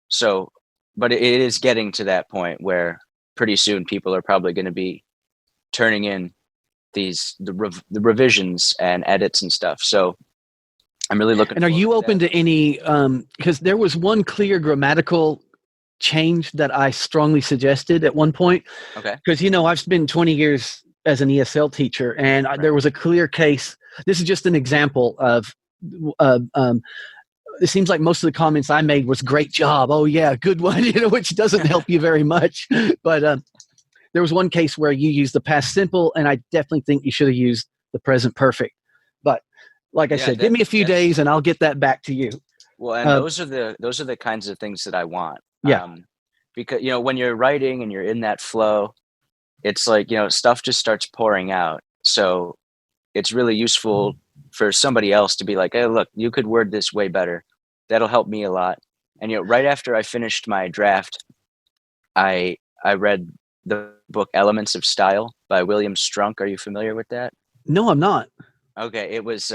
S3: So, but it is getting to that point where pretty soon people are probably going to be turning in the revisions and edits and stuff. So I'm really looking.
S4: And are you open to any? Because there was one clear grammatical change that I strongly suggested at one point.
S3: Okay.
S4: Because I've spent 20 years as an ESL teacher, and there was a clear case. This is just an example of. It seems like most of the comments I made was "great job." Oh yeah, good one. Which doesn't help you very much. But there was one case where you used the past simple, and I definitely think you should have used the present perfect. But like I said, give me a few days, and I'll get that back to you.
S3: Well, and those are the kinds of things that I want.
S4: Yeah.
S3: Because when you're writing and you're in that flow, it's like stuff just starts pouring out. So it's really useful for somebody else to be like, hey, look, you could word this way better. That'll help me a lot. And right after I finished my draft, I read the book Elements of Style by William Strunk. Are you familiar with that?
S4: No, I'm not.
S3: Okay, it was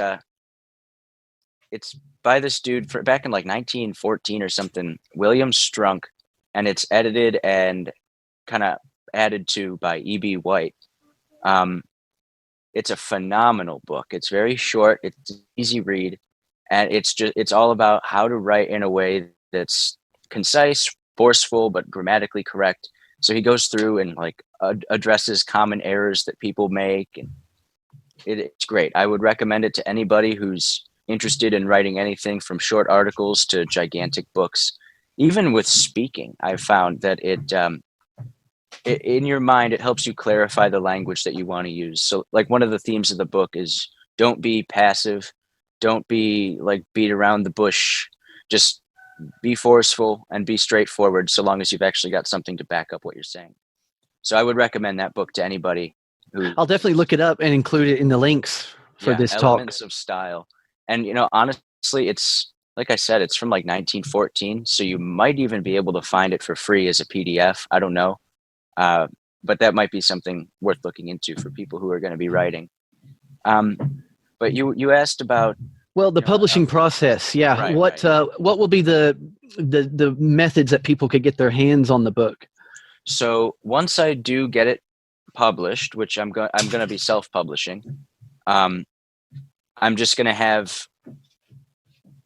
S3: it's by this dude back in like 1914 or something, William Strunk, and it's edited and kind of added to by E.B. White. It's a phenomenal book. It's very short, it's an easy read, and it's all about how to write in a way that's concise, forceful, but grammatically correct. So he goes through and like addresses common errors that people make, and it's great. I would recommend it to anybody who's interested in writing anything from short articles to gigantic books. Even with speaking, I've found that it in your mind, it helps you clarify the language that you want to use. So like one of the themes of the book is don't be passive, don't be like beat around the bush, just be forceful and be straightforward so long as you've actually got something to back up what you're saying. So I would recommend that book to anybody who.
S4: I'll definitely look it up and include it in the links for this talk.
S3: Elements of Style. And honestly, it's like I said, it's from like 1914, so you might even be able to find it for free as a PDF. I don't know. But that might be something worth looking into for people who are going to be writing. But you asked about
S4: the publishing process. Yeah.
S3: Right,
S4: what will be the methods that people could get their hands on the book?
S3: So once I do get it published, which I'm going to be self-publishing, I'm just going to have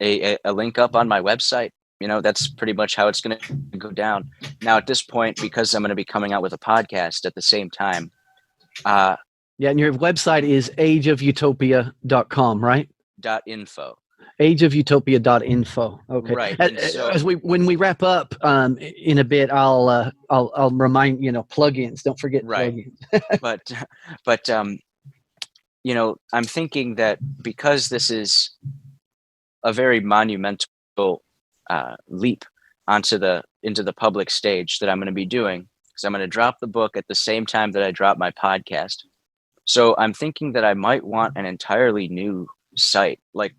S3: a link up on my website. That's pretty much how it's going to go down. Now, at this point, because I'm going to be coming out with a podcast at the same time,
S4: Yeah, and your website is ageofutopia.com, right?
S3: .info.
S4: Ageofutopia.info. Okay.
S3: Right. And so,
S4: When we wrap up in a bit, I'll remind plugins. Don't forget
S3: right.
S4: plugins.
S3: but I'm thinking that because this is a very monumental leap into the public stage that I'm going to be doing, because I'm going to drop the book at the same time that I drop my podcast. So I'm thinking that I might want an entirely new site. Like,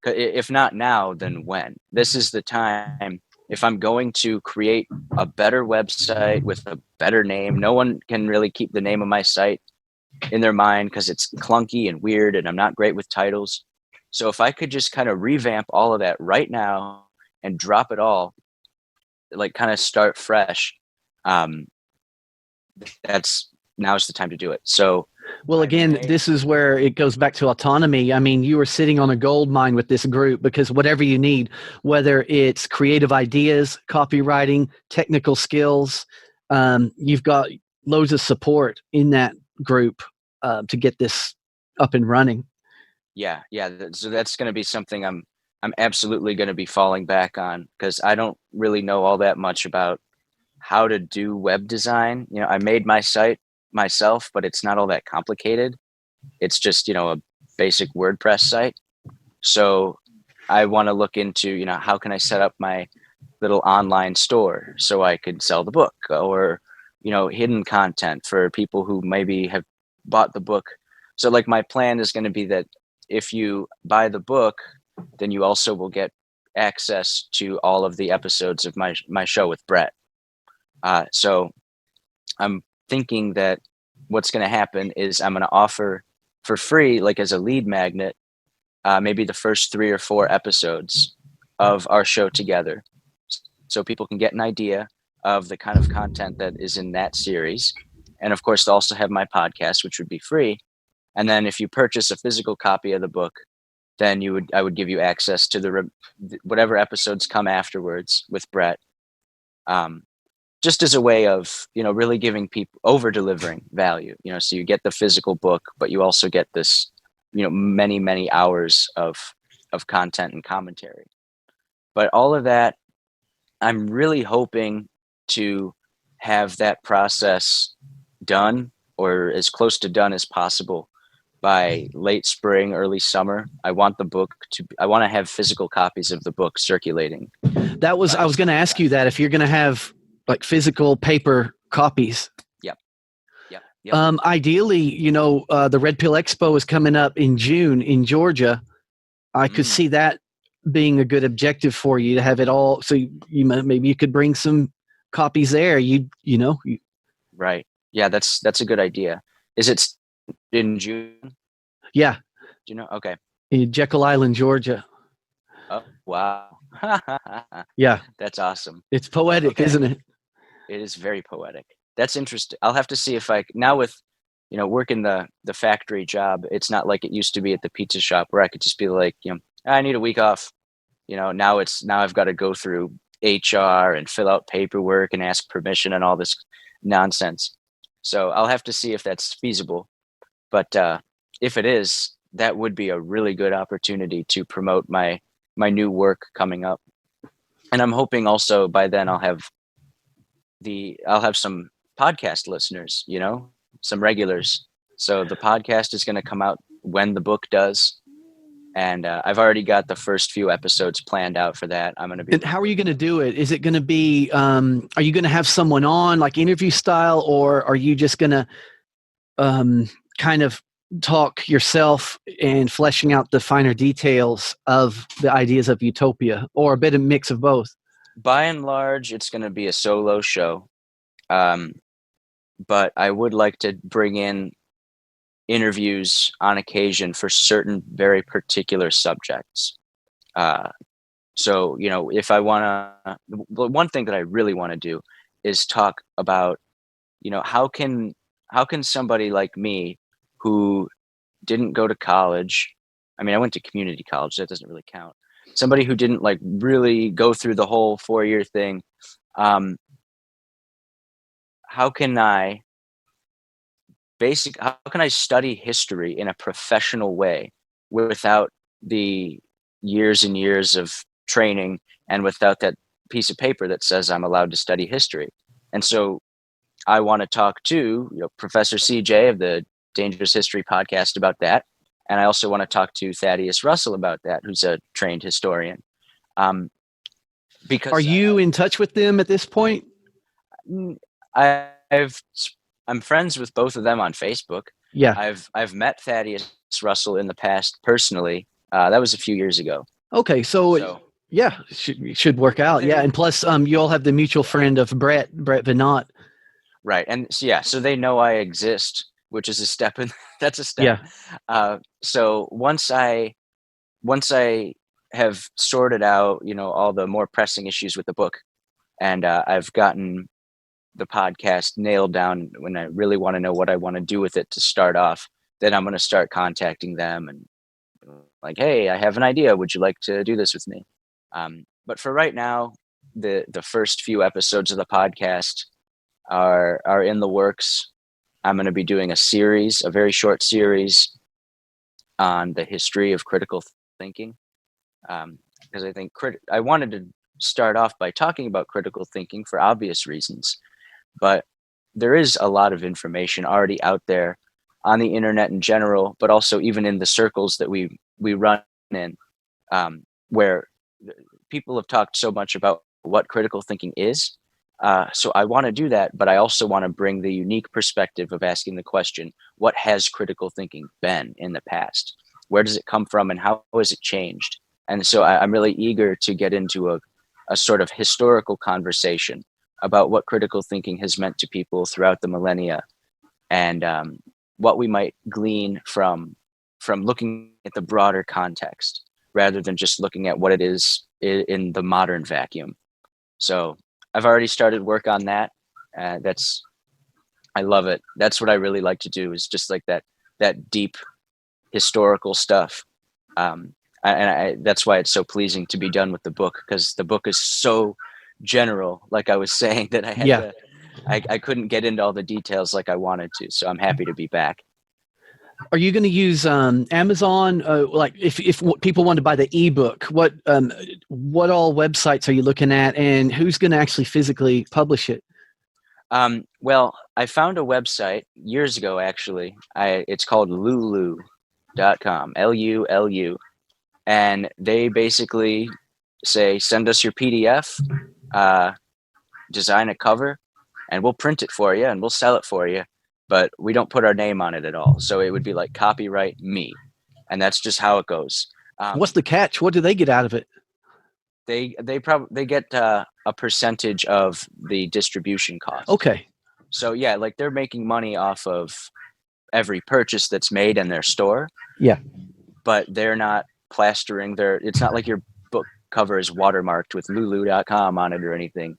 S3: if not now, then when? This is the time. If I'm going to create a better website with a better name, no one can really keep the name of my site in their mind because it's clunky and weird and I'm not great with titles. So if I could just kind of revamp all of that right now and drop it all, like kind of start fresh, that's now's the time to do it. So,
S4: well, again, this is where it goes back to autonomy. I mean, you are sitting on a gold mine with this group, because whatever you need, whether it's creative ideas, copywriting, technical skills, you've got loads of support in that group to get this up and running.
S3: Yeah. So that's going to be something I'm absolutely going to be falling back on, because I don't really know all that much about how to do web design. I made my site myself, but it's not all that complicated. It's just, a basic WordPress site. So I want to look into, how can I set up my little online store so I could sell the book, or, hidden content for people who maybe have bought the book. So like my plan is going to be that if you buy the book, then you also will get access to all of the episodes of my show with Brett. So I'm thinking that what's going to happen is I'm going to offer for free, like as a lead magnet, maybe the first 3 or 4 episodes of our show together, so people can get an idea of the kind of content that is in that series. And of course, they'll also have my podcast, which would be free. And then if you purchase a physical copy of the book, then I would give you access to whatever episodes come afterwards with Brett. Just as a way of, really giving people, over delivering value, so you get the physical book, but you also get this, many, many hours of content and commentary. But all of that, I'm really hoping to have that process done, or as close to done as possible, by late spring, early summer. I want to have physical copies of the book circulating.
S4: I was going to ask you that, if you're going to have like physical paper copies.
S3: Yep.
S4: Ideally, the Red Pill Expo is coming up in June in Georgia. I could see that being a good objective for you, to have it all. So maybe you could bring some copies there.
S3: Right. Yeah, that's a good idea. Is it in June?
S4: Yeah.
S3: Do you know? Okay.
S4: In Jekyll Island, Georgia.
S3: Oh, wow.
S4: Yeah.
S3: That's awesome.
S4: It's poetic, isn't it?
S3: It is very poetic. That's interesting. I'll have to see if now with, working the factory job, it's not like it used to be at the pizza shop where I could just be like, I need a week off. Now I've got to go through HR and fill out paperwork and ask permission and all this nonsense. So I'll have to see if that's feasible. But if it is, that would be a really good opportunity to promote my new work coming up. And I'm hoping also by then I'll have some podcast listeners, some regulars. So the podcast is going to come out when the book does. And I've already got the first few episodes planned out for that. I'm going to be.
S4: And how are you going to do it? Is it going to be, are you going to have someone on, like interview style, or are you just going to kind of talk yourself and fleshing out the finer details of the ideas of Utopia, or a bit of mix of both?
S3: By and large, it's going to be a solo show. But I would like to bring in interviews on occasion for certain very particular subjects. So, if I want to, the one thing that I really want to do is talk about, how can somebody like me who didn't go to college, I mean, I went to community college, that doesn't really count. Somebody who didn't like really go through the whole 4-year thing, how can I how can I study history in a professional way without the years and years of training and without that piece of paper that says I'm allowed to study history? And so I want to talk to Professor CJ of the Dangerous History podcast about that. And I also want to talk to Thaddeus Russell about that, who's a trained historian. Because
S4: Are you in touch with them at this point?
S3: I'm friends with both of them on Facebook.
S4: Yeah.
S3: I've met Thaddeus Russell in the past personally. That was a few years ago.
S4: Okay, so yeah, should work out. Yeah, and plus, you all have the mutual friend of Brett Veinotte.
S3: Right, and so they know I exist, which is a step in. That's a step.
S4: Yeah.
S3: So once I have sorted out, all the more pressing issues with the book, and I've gotten the podcast nailed down when I really want to know what I want to do with it to start off, then I'm going to start contacting them and like, hey, I have an idea. Would you like to do this with me? But for right now, the first few episodes of the podcast are in the works. I'm going to be doing a very short series on the history of critical thinking. Because I think I wanted to start off by talking about critical thinking for obvious reasons, but there is a lot of information already out there on the internet in general, but also even in the circles that we run in, where people have talked so much about what critical thinking is. So I want to do that, but I also want to bring the unique perspective of asking the question, what has critical thinking been in the past? Where does it come from and how has it changed? And so I'm really eager to get into a sort of historical conversation about what critical thinking has meant to people throughout the millennia, and what we might glean from looking at the broader context rather than just looking at what it is in the modern vacuum. So I've already started work on that. I love it. That's what I really like to do, is just like that deep historical stuff. That's why it's so pleasing to be done with the book, because the book is so general, like I was saying, that I had I couldn't get into all the details like I wanted to. So I'm happy to be back.
S4: Are you going to use Amazon? Like if people want to buy the ebook, what all websites are you looking at, and who's going to actually physically publish it?
S3: Well, I found a website years ago, actually. It's called lulu.com, LULU. And they basically say, send us your PDF, design a cover, and we'll print it for you and we'll sell it for you. But we don't put our name on it at all. So it would be like copyright me. And that's just how it goes.
S4: What's the catch? What do they get out of it?
S3: They get a percentage of the distribution cost.
S4: Okay.
S3: So yeah, like they're making money off of every purchase that's made in their store.
S4: Yeah.
S3: But they're not plastering it's not like your book cover is watermarked with lulu.com on it or anything.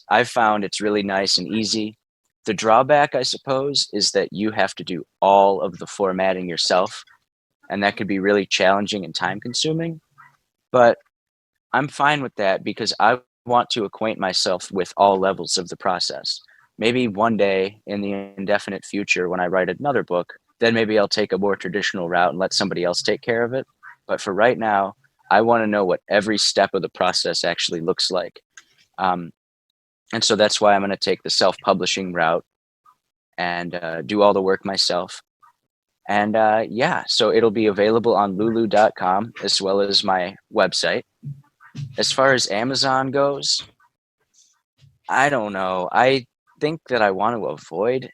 S3: I've found it's really nice and easy. The drawback, I suppose, is that you have to do all of the formatting yourself, and that could be really challenging and time consuming. But I'm fine with that because I want to acquaint myself with all levels of the process. Maybe one day in the indefinite future, when I write another book, then maybe I'll take a more traditional route and let somebody else take care of it. But for right now, I want to know what every step of the process actually looks like. And so that's why I'm going to take the self-publishing route and do all the work myself. And so it'll be available on lulu.com as well as my website. As far as Amazon goes, I don't know. I think that I want to avoid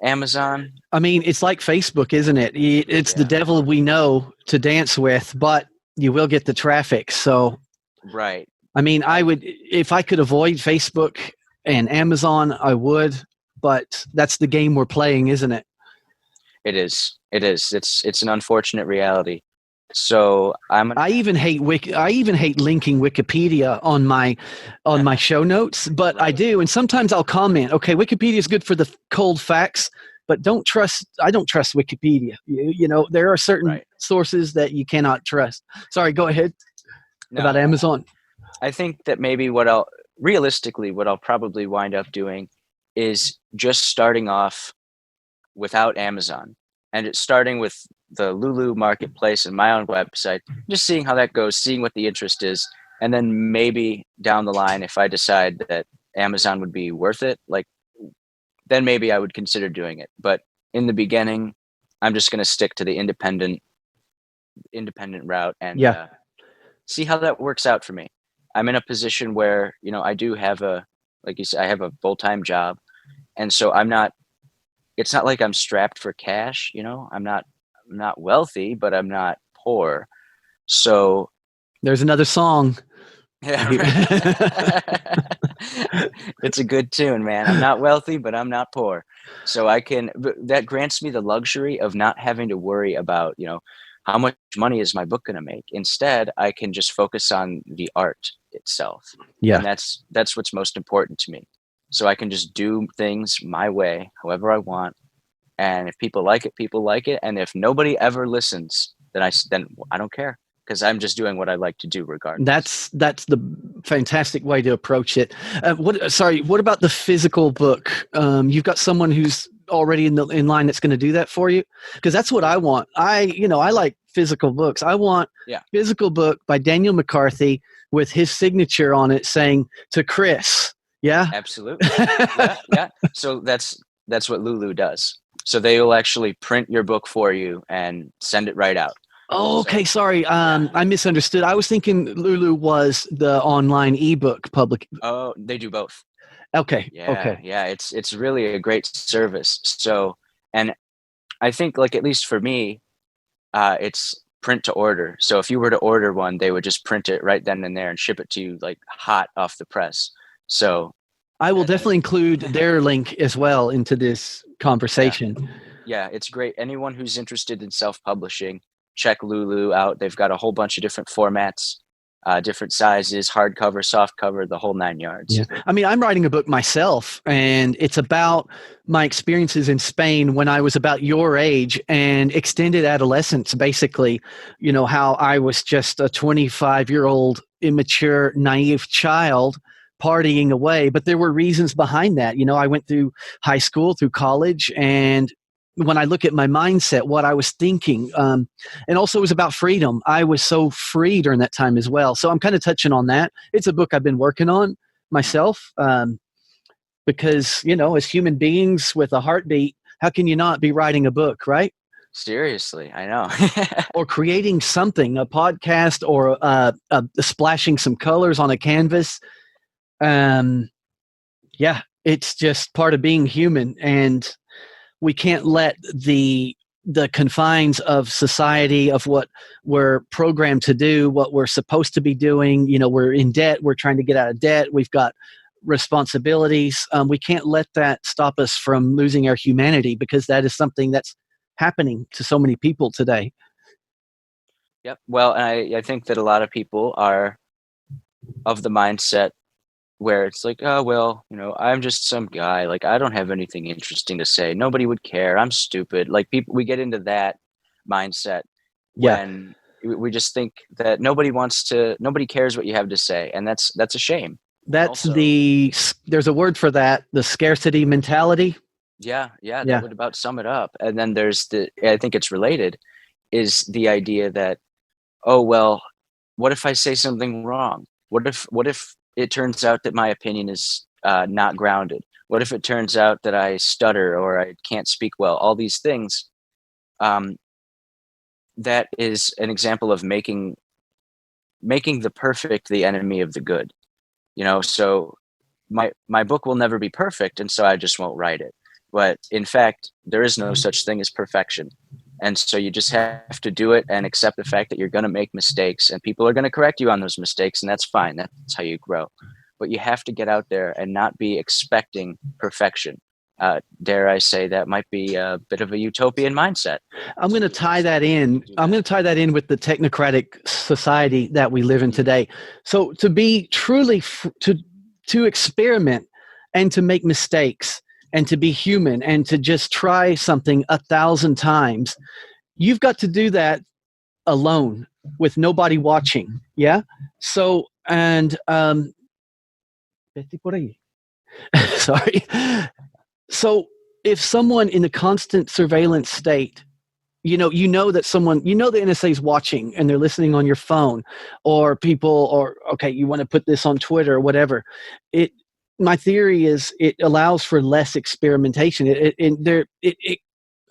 S3: Amazon.
S4: I mean, it's like Facebook, isn't it? It's the devil we know to dance with, but you will get the traffic. So,
S3: right.
S4: I mean, I would, if I could avoid Facebook and Amazon, I would, but that's the game we're playing, isn't it?
S3: It is. It's an unfortunate reality. So I
S4: even hate linking Wikipedia on my show notes, but right. I do, and sometimes I'll comment. Okay, Wikipedia is good for the cold facts, but I don't trust Wikipedia. You know, there are certain sources that you cannot trust. Sorry, go ahead. About Amazon.
S3: I think that maybe what I'll probably wind up doing is just starting off without Amazon, and it's starting with the Lulu marketplace and my own website, just seeing how that goes, seeing what the interest is, and then maybe down the line, if I decide that Amazon would be worth it, like then maybe I would consider doing it. But in the beginning, I'm just going to stick to the independent route and
S4: Yeah.
S3: see how that works out for me. I'm in a position where, you know, I do have like you said, I have a full-time job. And so it's not like I'm strapped for cash, you know, I'm not wealthy, but I'm not poor. So
S4: There's another song.
S3: yeah, right. It's a good tune, man. I'm not wealthy, but I'm not poor. So that grants me the luxury of not having to worry about, you know, how much money is my book going to make? Instead, I can just focus on the art itself.
S4: Yeah.
S3: And that's what's most important to me. So I can just do things my way, however I want. And if people like it, people like it. And if nobody ever listens, then I don't care, because I'm just doing what I like to do regardless.
S4: That's the fantastic way to approach it. What about the physical book? You've got someone who's already in line that's going to do that for you? Because that's what I want. I like physical books. I want physical book by Daniel McCarthy with his signature on it saying to Chris. Yeah,
S3: absolutely. Yeah. So that's what Lulu does. So they will actually print your book for you and send it right out.
S4: Oh, okay. Sorry. I misunderstood. I was thinking Lulu was the online ebook public.
S3: Oh, they do both.
S4: Okay.
S3: Yeah.
S4: Okay.
S3: Yeah. It's really a great service. So, and I think, like, at least for me, it's print to order. So if you were to order one, they would just print it right then and there and ship it to you like hot off the press. So
S4: I will definitely include their link as well into this conversation.
S3: Yeah, it's great. Anyone who's interested in self-publishing, check Lulu out. They've got a whole bunch of different formats, different sizes, hardcover, softcover, the whole 9 yards.
S4: Yeah. I mean, I'm writing a book myself, and it's about my experiences in Spain when I was about your age and extended adolescence, basically. You know, how I was just a 25-year-old, immature, naive child partying away. But there were reasons behind that. You know, I went through high school, through college, and when I look at my mindset, what I was thinking, and also it was about freedom. I was so free during that time as well. So I'm kind of touching on that. It's a book I've been working on myself, because, you know, as human beings with a heartbeat, how can you not be writing a book, right?
S3: Seriously, I know.
S4: Or creating something, a podcast, or splashing some colors on a canvas. Yeah, it's just part of being human, and we can't let the confines of society, of what we're programmed to do, what we're supposed to be doing. You know, we're in debt. We're trying to get out of debt. We've got responsibilities. We can't let that stop us from losing our humanity, because that is something that's happening to so many people today.
S3: Yep. Well, I think that a lot of people are of the mindset where it's like, oh, well, you know, I'm just some guy. Like, I don't have anything interesting to say. Nobody would care. I'm stupid. Like, we get into that mindset when we just think that nobody cares what you have to say. And that's a shame.
S4: That's
S3: also,
S4: there's a word for that, the scarcity mentality.
S3: Yeah. That would about sum it up. And then there's I think it's related, is the idea that, oh, well, what if I say something wrong? What if it turns out that my opinion is not grounded? What if it turns out that I stutter or I can't speak well? All these things. That is an example of making the perfect the enemy of the good. You know, so my book will never be perfect, and so I just won't write it. But in fact, there is no such thing as perfection. And so you just have to do it and accept the fact that you're going to make mistakes, and people are going to correct you on those mistakes, and that's fine. That's how you grow. But you have to get out there and not be expecting perfection. Dare I say, that might be a bit of a utopian mindset.
S4: I'm going to tie that in. I'm going to tie that in with the technocratic society that we live in today. So to be truly, to experiment and to make mistakes and to be human and to just try something 1,000 times, you've got to do that alone with nobody watching. Yeah. So, and, sorry. So if someone in a constant surveillance state, you know that someone, the NSA is watching and they're listening on your phone, or people, or okay, you want to put this on Twitter or whatever. My theory is it allows for less experimentation.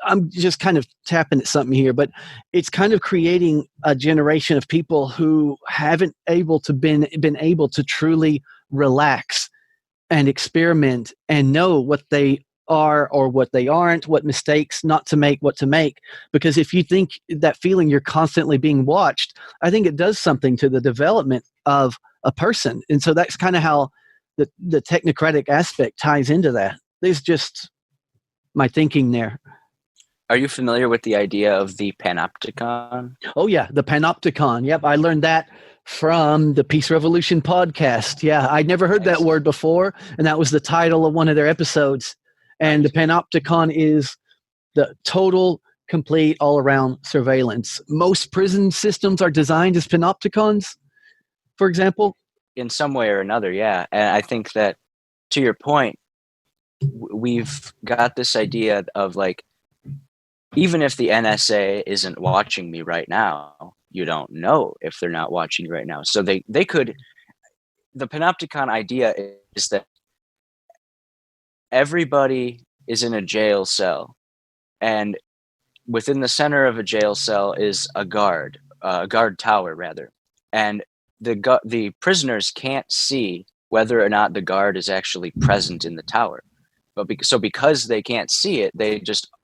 S4: I'm just kind of tapping at something here, but it's kind of creating a generation of people who haven't been able to truly relax and experiment and know what they are or what they aren't, what mistakes not to make, what to make. Because if you think that feeling you're constantly being watched, I think it does something to the development of a person. And so that's kind of how the technocratic aspect ties into that. There's just my thinking there.
S3: Are you familiar with the idea of the panopticon?
S4: Oh yeah, the panopticon. Yep, I learned that from the Peace Revolution podcast. Yeah, I'd never heard that word before, and that was the title of one of their episodes. And the panopticon is the total, complete, all-around surveillance. Most prison systems are designed as panopticons, for example.
S3: In some way or another, yeah. And I think that, to your point, we've got this idea of like, even if the NSA isn't watching me right now, you don't know if they're not watching you right now. So they could, the panopticon idea is that everybody is in a jail cell, and within the center of a jail cell is a guard tower rather. And the prisoners can't see whether or not the guard is actually present in the tower. But because they can't see it,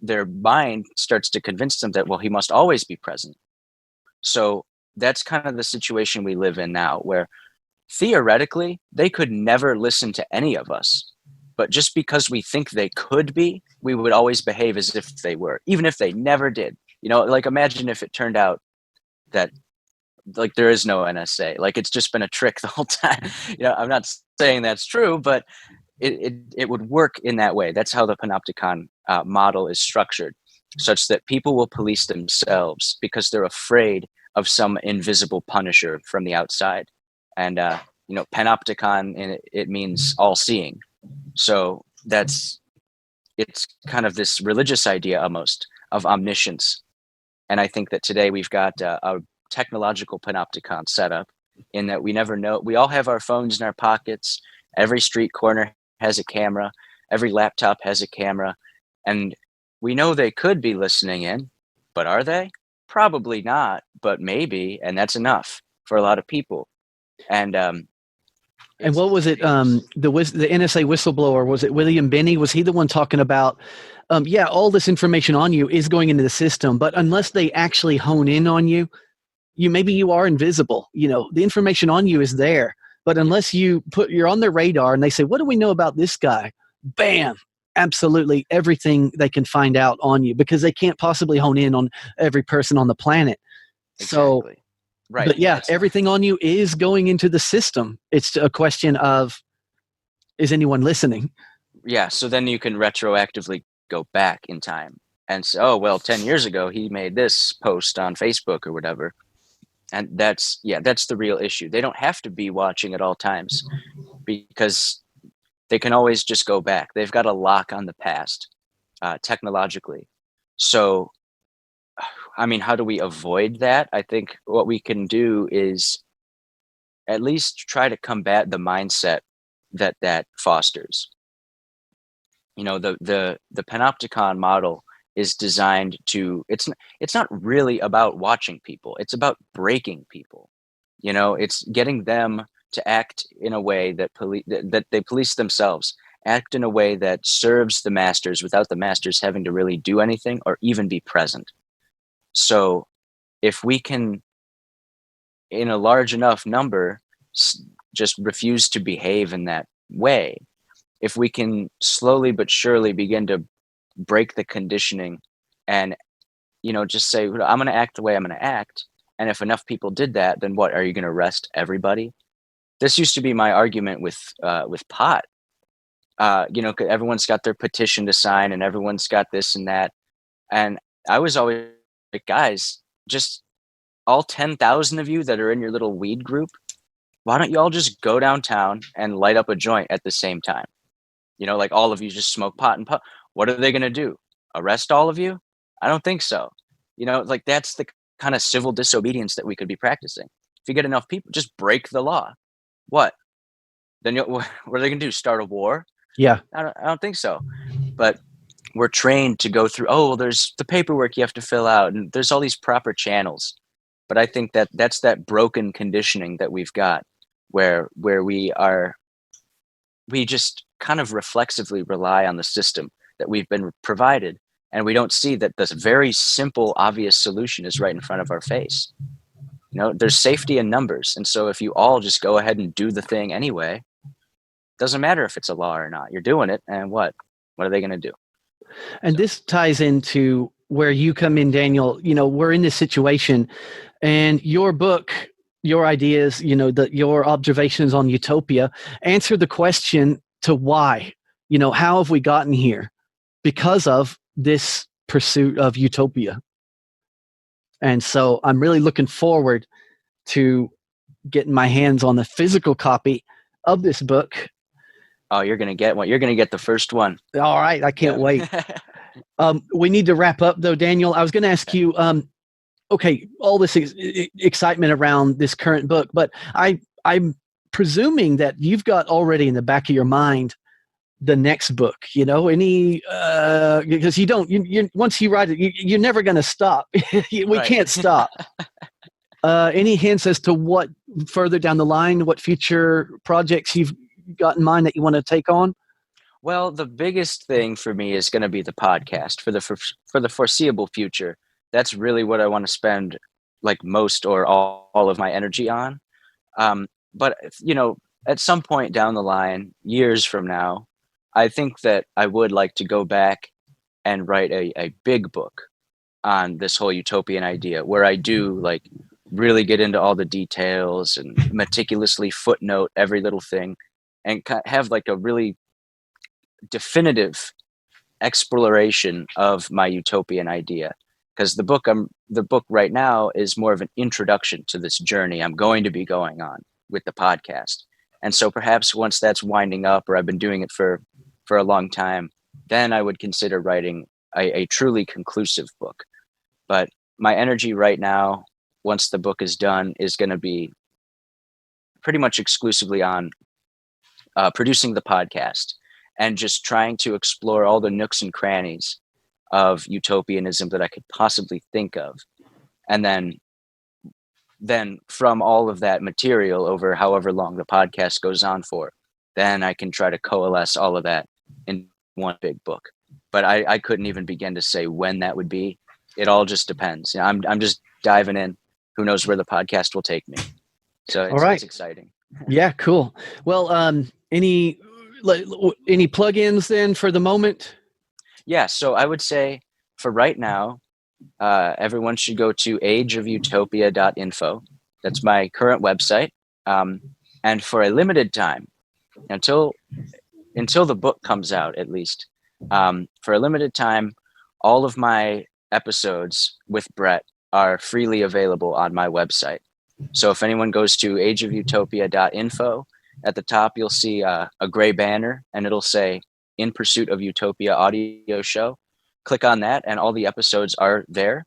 S3: their mind starts to convince them that, well, he must always be present. So that's kind of the situation we live in now, where theoretically they could never listen to any of us. But just because we think they could be, we would always behave as if they were, even if they never did. Like imagine if it turned out that like there is no NSA, like it's just been a trick the whole time. I'm not saying that's true, but it would work in that way. That's how the panopticon model is structured, such that people will police themselves because they're afraid of some invisible punisher from the outside. And panopticon, it means all-seeing. So it's kind of this religious idea almost of omniscience. And I think that today we've got a technological panopticon set up, in that we never know. We all have our phones in our pockets. Every street corner has a camera. Every laptop has a camera. And we know they could be listening in, but are they? Probably not, but maybe. And that's enough for a lot of people. And
S4: what was it? The NSA whistleblower, was it William Binney? Was he the one talking about, all this information on you is going into the system, but unless they actually hone in on you, maybe you are invisible. The information on you is there, but unless you're on their radar and they say, what do we know about this guy? Bam, absolutely everything they can find out on you, because they can't possibly hone in on every person on the planet.
S3: Exactly.
S4: So,
S3: right.
S4: But yeah, everything on you is going into the system. It's a question of, is anyone listening?
S3: Yeah. So then you can retroactively go back in time and say, oh, well, 10 years ago, he made this post on Facebook or whatever. And that's the real issue. They don't have to be watching at all times, because they can always just go back. They've got a lock on the past technologically. So, I mean, how do we avoid that? I think what we can do is at least try to combat the mindset that fosters. The panopticon model is designed to, it's not really about watching people. It's about breaking people. It's getting them to act in a way that they police themselves, act in a way that serves the masters without the masters having to really do anything or even be present. So if we can, in a large enough number, just refuse to behave in that way, if we can slowly but surely begin to break the conditioning and, just say, I'm going to act the way I'm going to act. And if enough people did that, then what, are you going to arrest everybody? This used to be my argument with pot. Everyone's got their petition to sign and everyone's got this and that. And I was always like, guys, just all 10,000 of you that are in your little weed group, why don't you all just go downtown and light up a joint at the same time? Like all of you just smoke pot and pot. what are they going to do? Arrest all of you? I don't think so. Like that's the kind of civil disobedience that we could be practicing. If you get enough people, just break the law. What? Then what are they going to do? Start a war?
S4: Yeah.
S3: I don't think so. But we're trained to go through, there's the paperwork you have to fill out, and there's all these proper channels. But I think that's that broken conditioning that we've got where we just kind of reflexively rely on the system that we've been provided, and we don't see that this very simple, obvious solution is right in front of our face. There's safety in numbers, and so if you all just go ahead and do the thing anyway, doesn't matter if it's a law or not. You're doing it, and what are they going to do?
S4: And this ties into where you come in, Daniel. We're in this situation, and your book, your ideas, your observations on utopia answer the question to why. How have we gotten here? Because of this pursuit of utopia. And so I'm really looking forward to getting my hands on the physical copy of this book.
S3: Oh, you're going to get one. You're going to get the first one.
S4: All right. I can't wait. We need to wrap up, though, Daniel. I was going to ask you, okay, all this excitement around this current book, but I'm presuming that you've got already in the back of your mind the next book, because you once you write it, you're never going to stop. We can't stop. Any hints as to what further down the line, what future projects you've got in mind that you want to take on?
S3: Well, the biggest thing for me is going to be the podcast for the foreseeable future. That's really what I want to spend like most or all of my energy on. But at some point down the line, years from now, I think that I would like to go back and write a big book on this whole utopian idea, where I do like really get into all the details and meticulously footnote every little thing, and have like a really definitive exploration of my utopian idea. Because the book right now is more of an introduction to this journey I'm going to be going on with the podcast. And so perhaps once that's winding up, or I've been doing it for a long time, then I would consider writing a truly conclusive book. But my energy right now, once the book is done, is going to be pretty much exclusively on producing the podcast and just trying to explore all the nooks and crannies of utopianism that I could possibly think of. And then from all of that material over however long the podcast goes on for, then I can try to coalesce all of that in one big book. But I couldn't even begin to say when that would be. It all just depends. I'm just diving in. Who knows where the podcast will take me? So it's exciting.
S4: Yeah, cool. Well, any plugins then for the moment?
S3: Yeah, so I would say for right now, everyone should go to ageofutopia.info. That's my current website. And for a limited time, until the book comes out, at least, for a limited time, all of my episodes with Brett are freely available on my website. So if anyone goes to ageofutopia.info, at the top you'll see a gray banner, and it'll say In Pursuit of Utopia audio show. Click on that and all the episodes are there.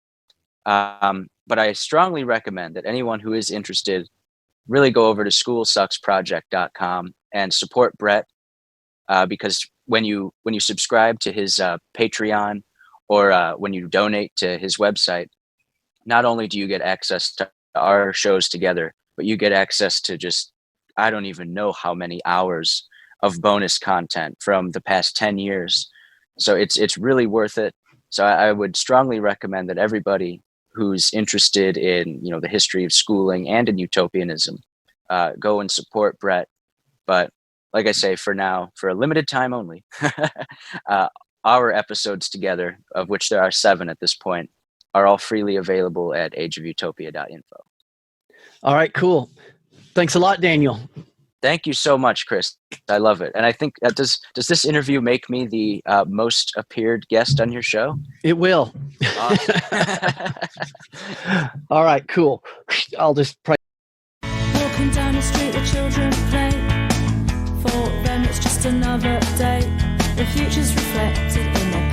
S3: But I strongly recommend that anyone who is interested really go over to schoolsucksproject.com and support Brett, because when you subscribe to his Patreon, or when you donate to his website, not only do you get access to our shows together, but you get access to just, I don't even know how many hours of bonus content from the past 10 years. So it's really worth it. So I would strongly recommend that everybody who's interested in, the history of schooling and in utopianism, go and support Brett. But like I say, for now, for a limited time only, our episodes together, of which there are 7 at this point, are all freely available at ageofutopia.info.
S4: All right, cool. Thanks a lot, Daniel.
S3: Thank you so much, Chris. I love it. And I think does this interview make me the most appeared guest on your show?
S4: It will.
S3: Awesome.
S4: All right, cool. I'll just pray.
S1: Walking down the street, the children play. For them, it's just another day. The future's reflected in their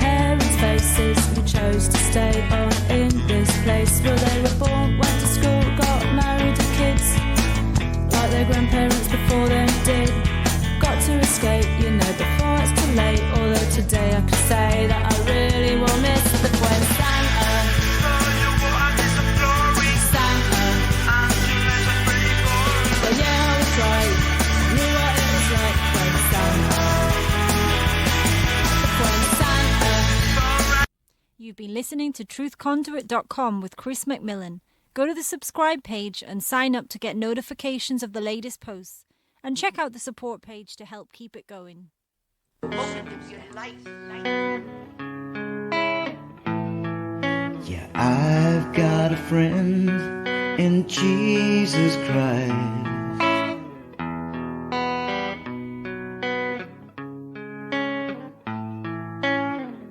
S5: been listening to truthconduit.com with Chris McMillan. Go to the subscribe page and sign up to get notifications of the latest posts. And check out the support page to help keep it going.
S6: Yeah, I've got a friend in Jesus Christ.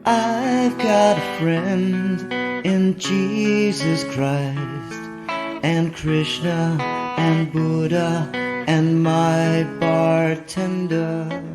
S6: I've got a friend in Jesus Christ, and Krishna and Buddha and my bartender.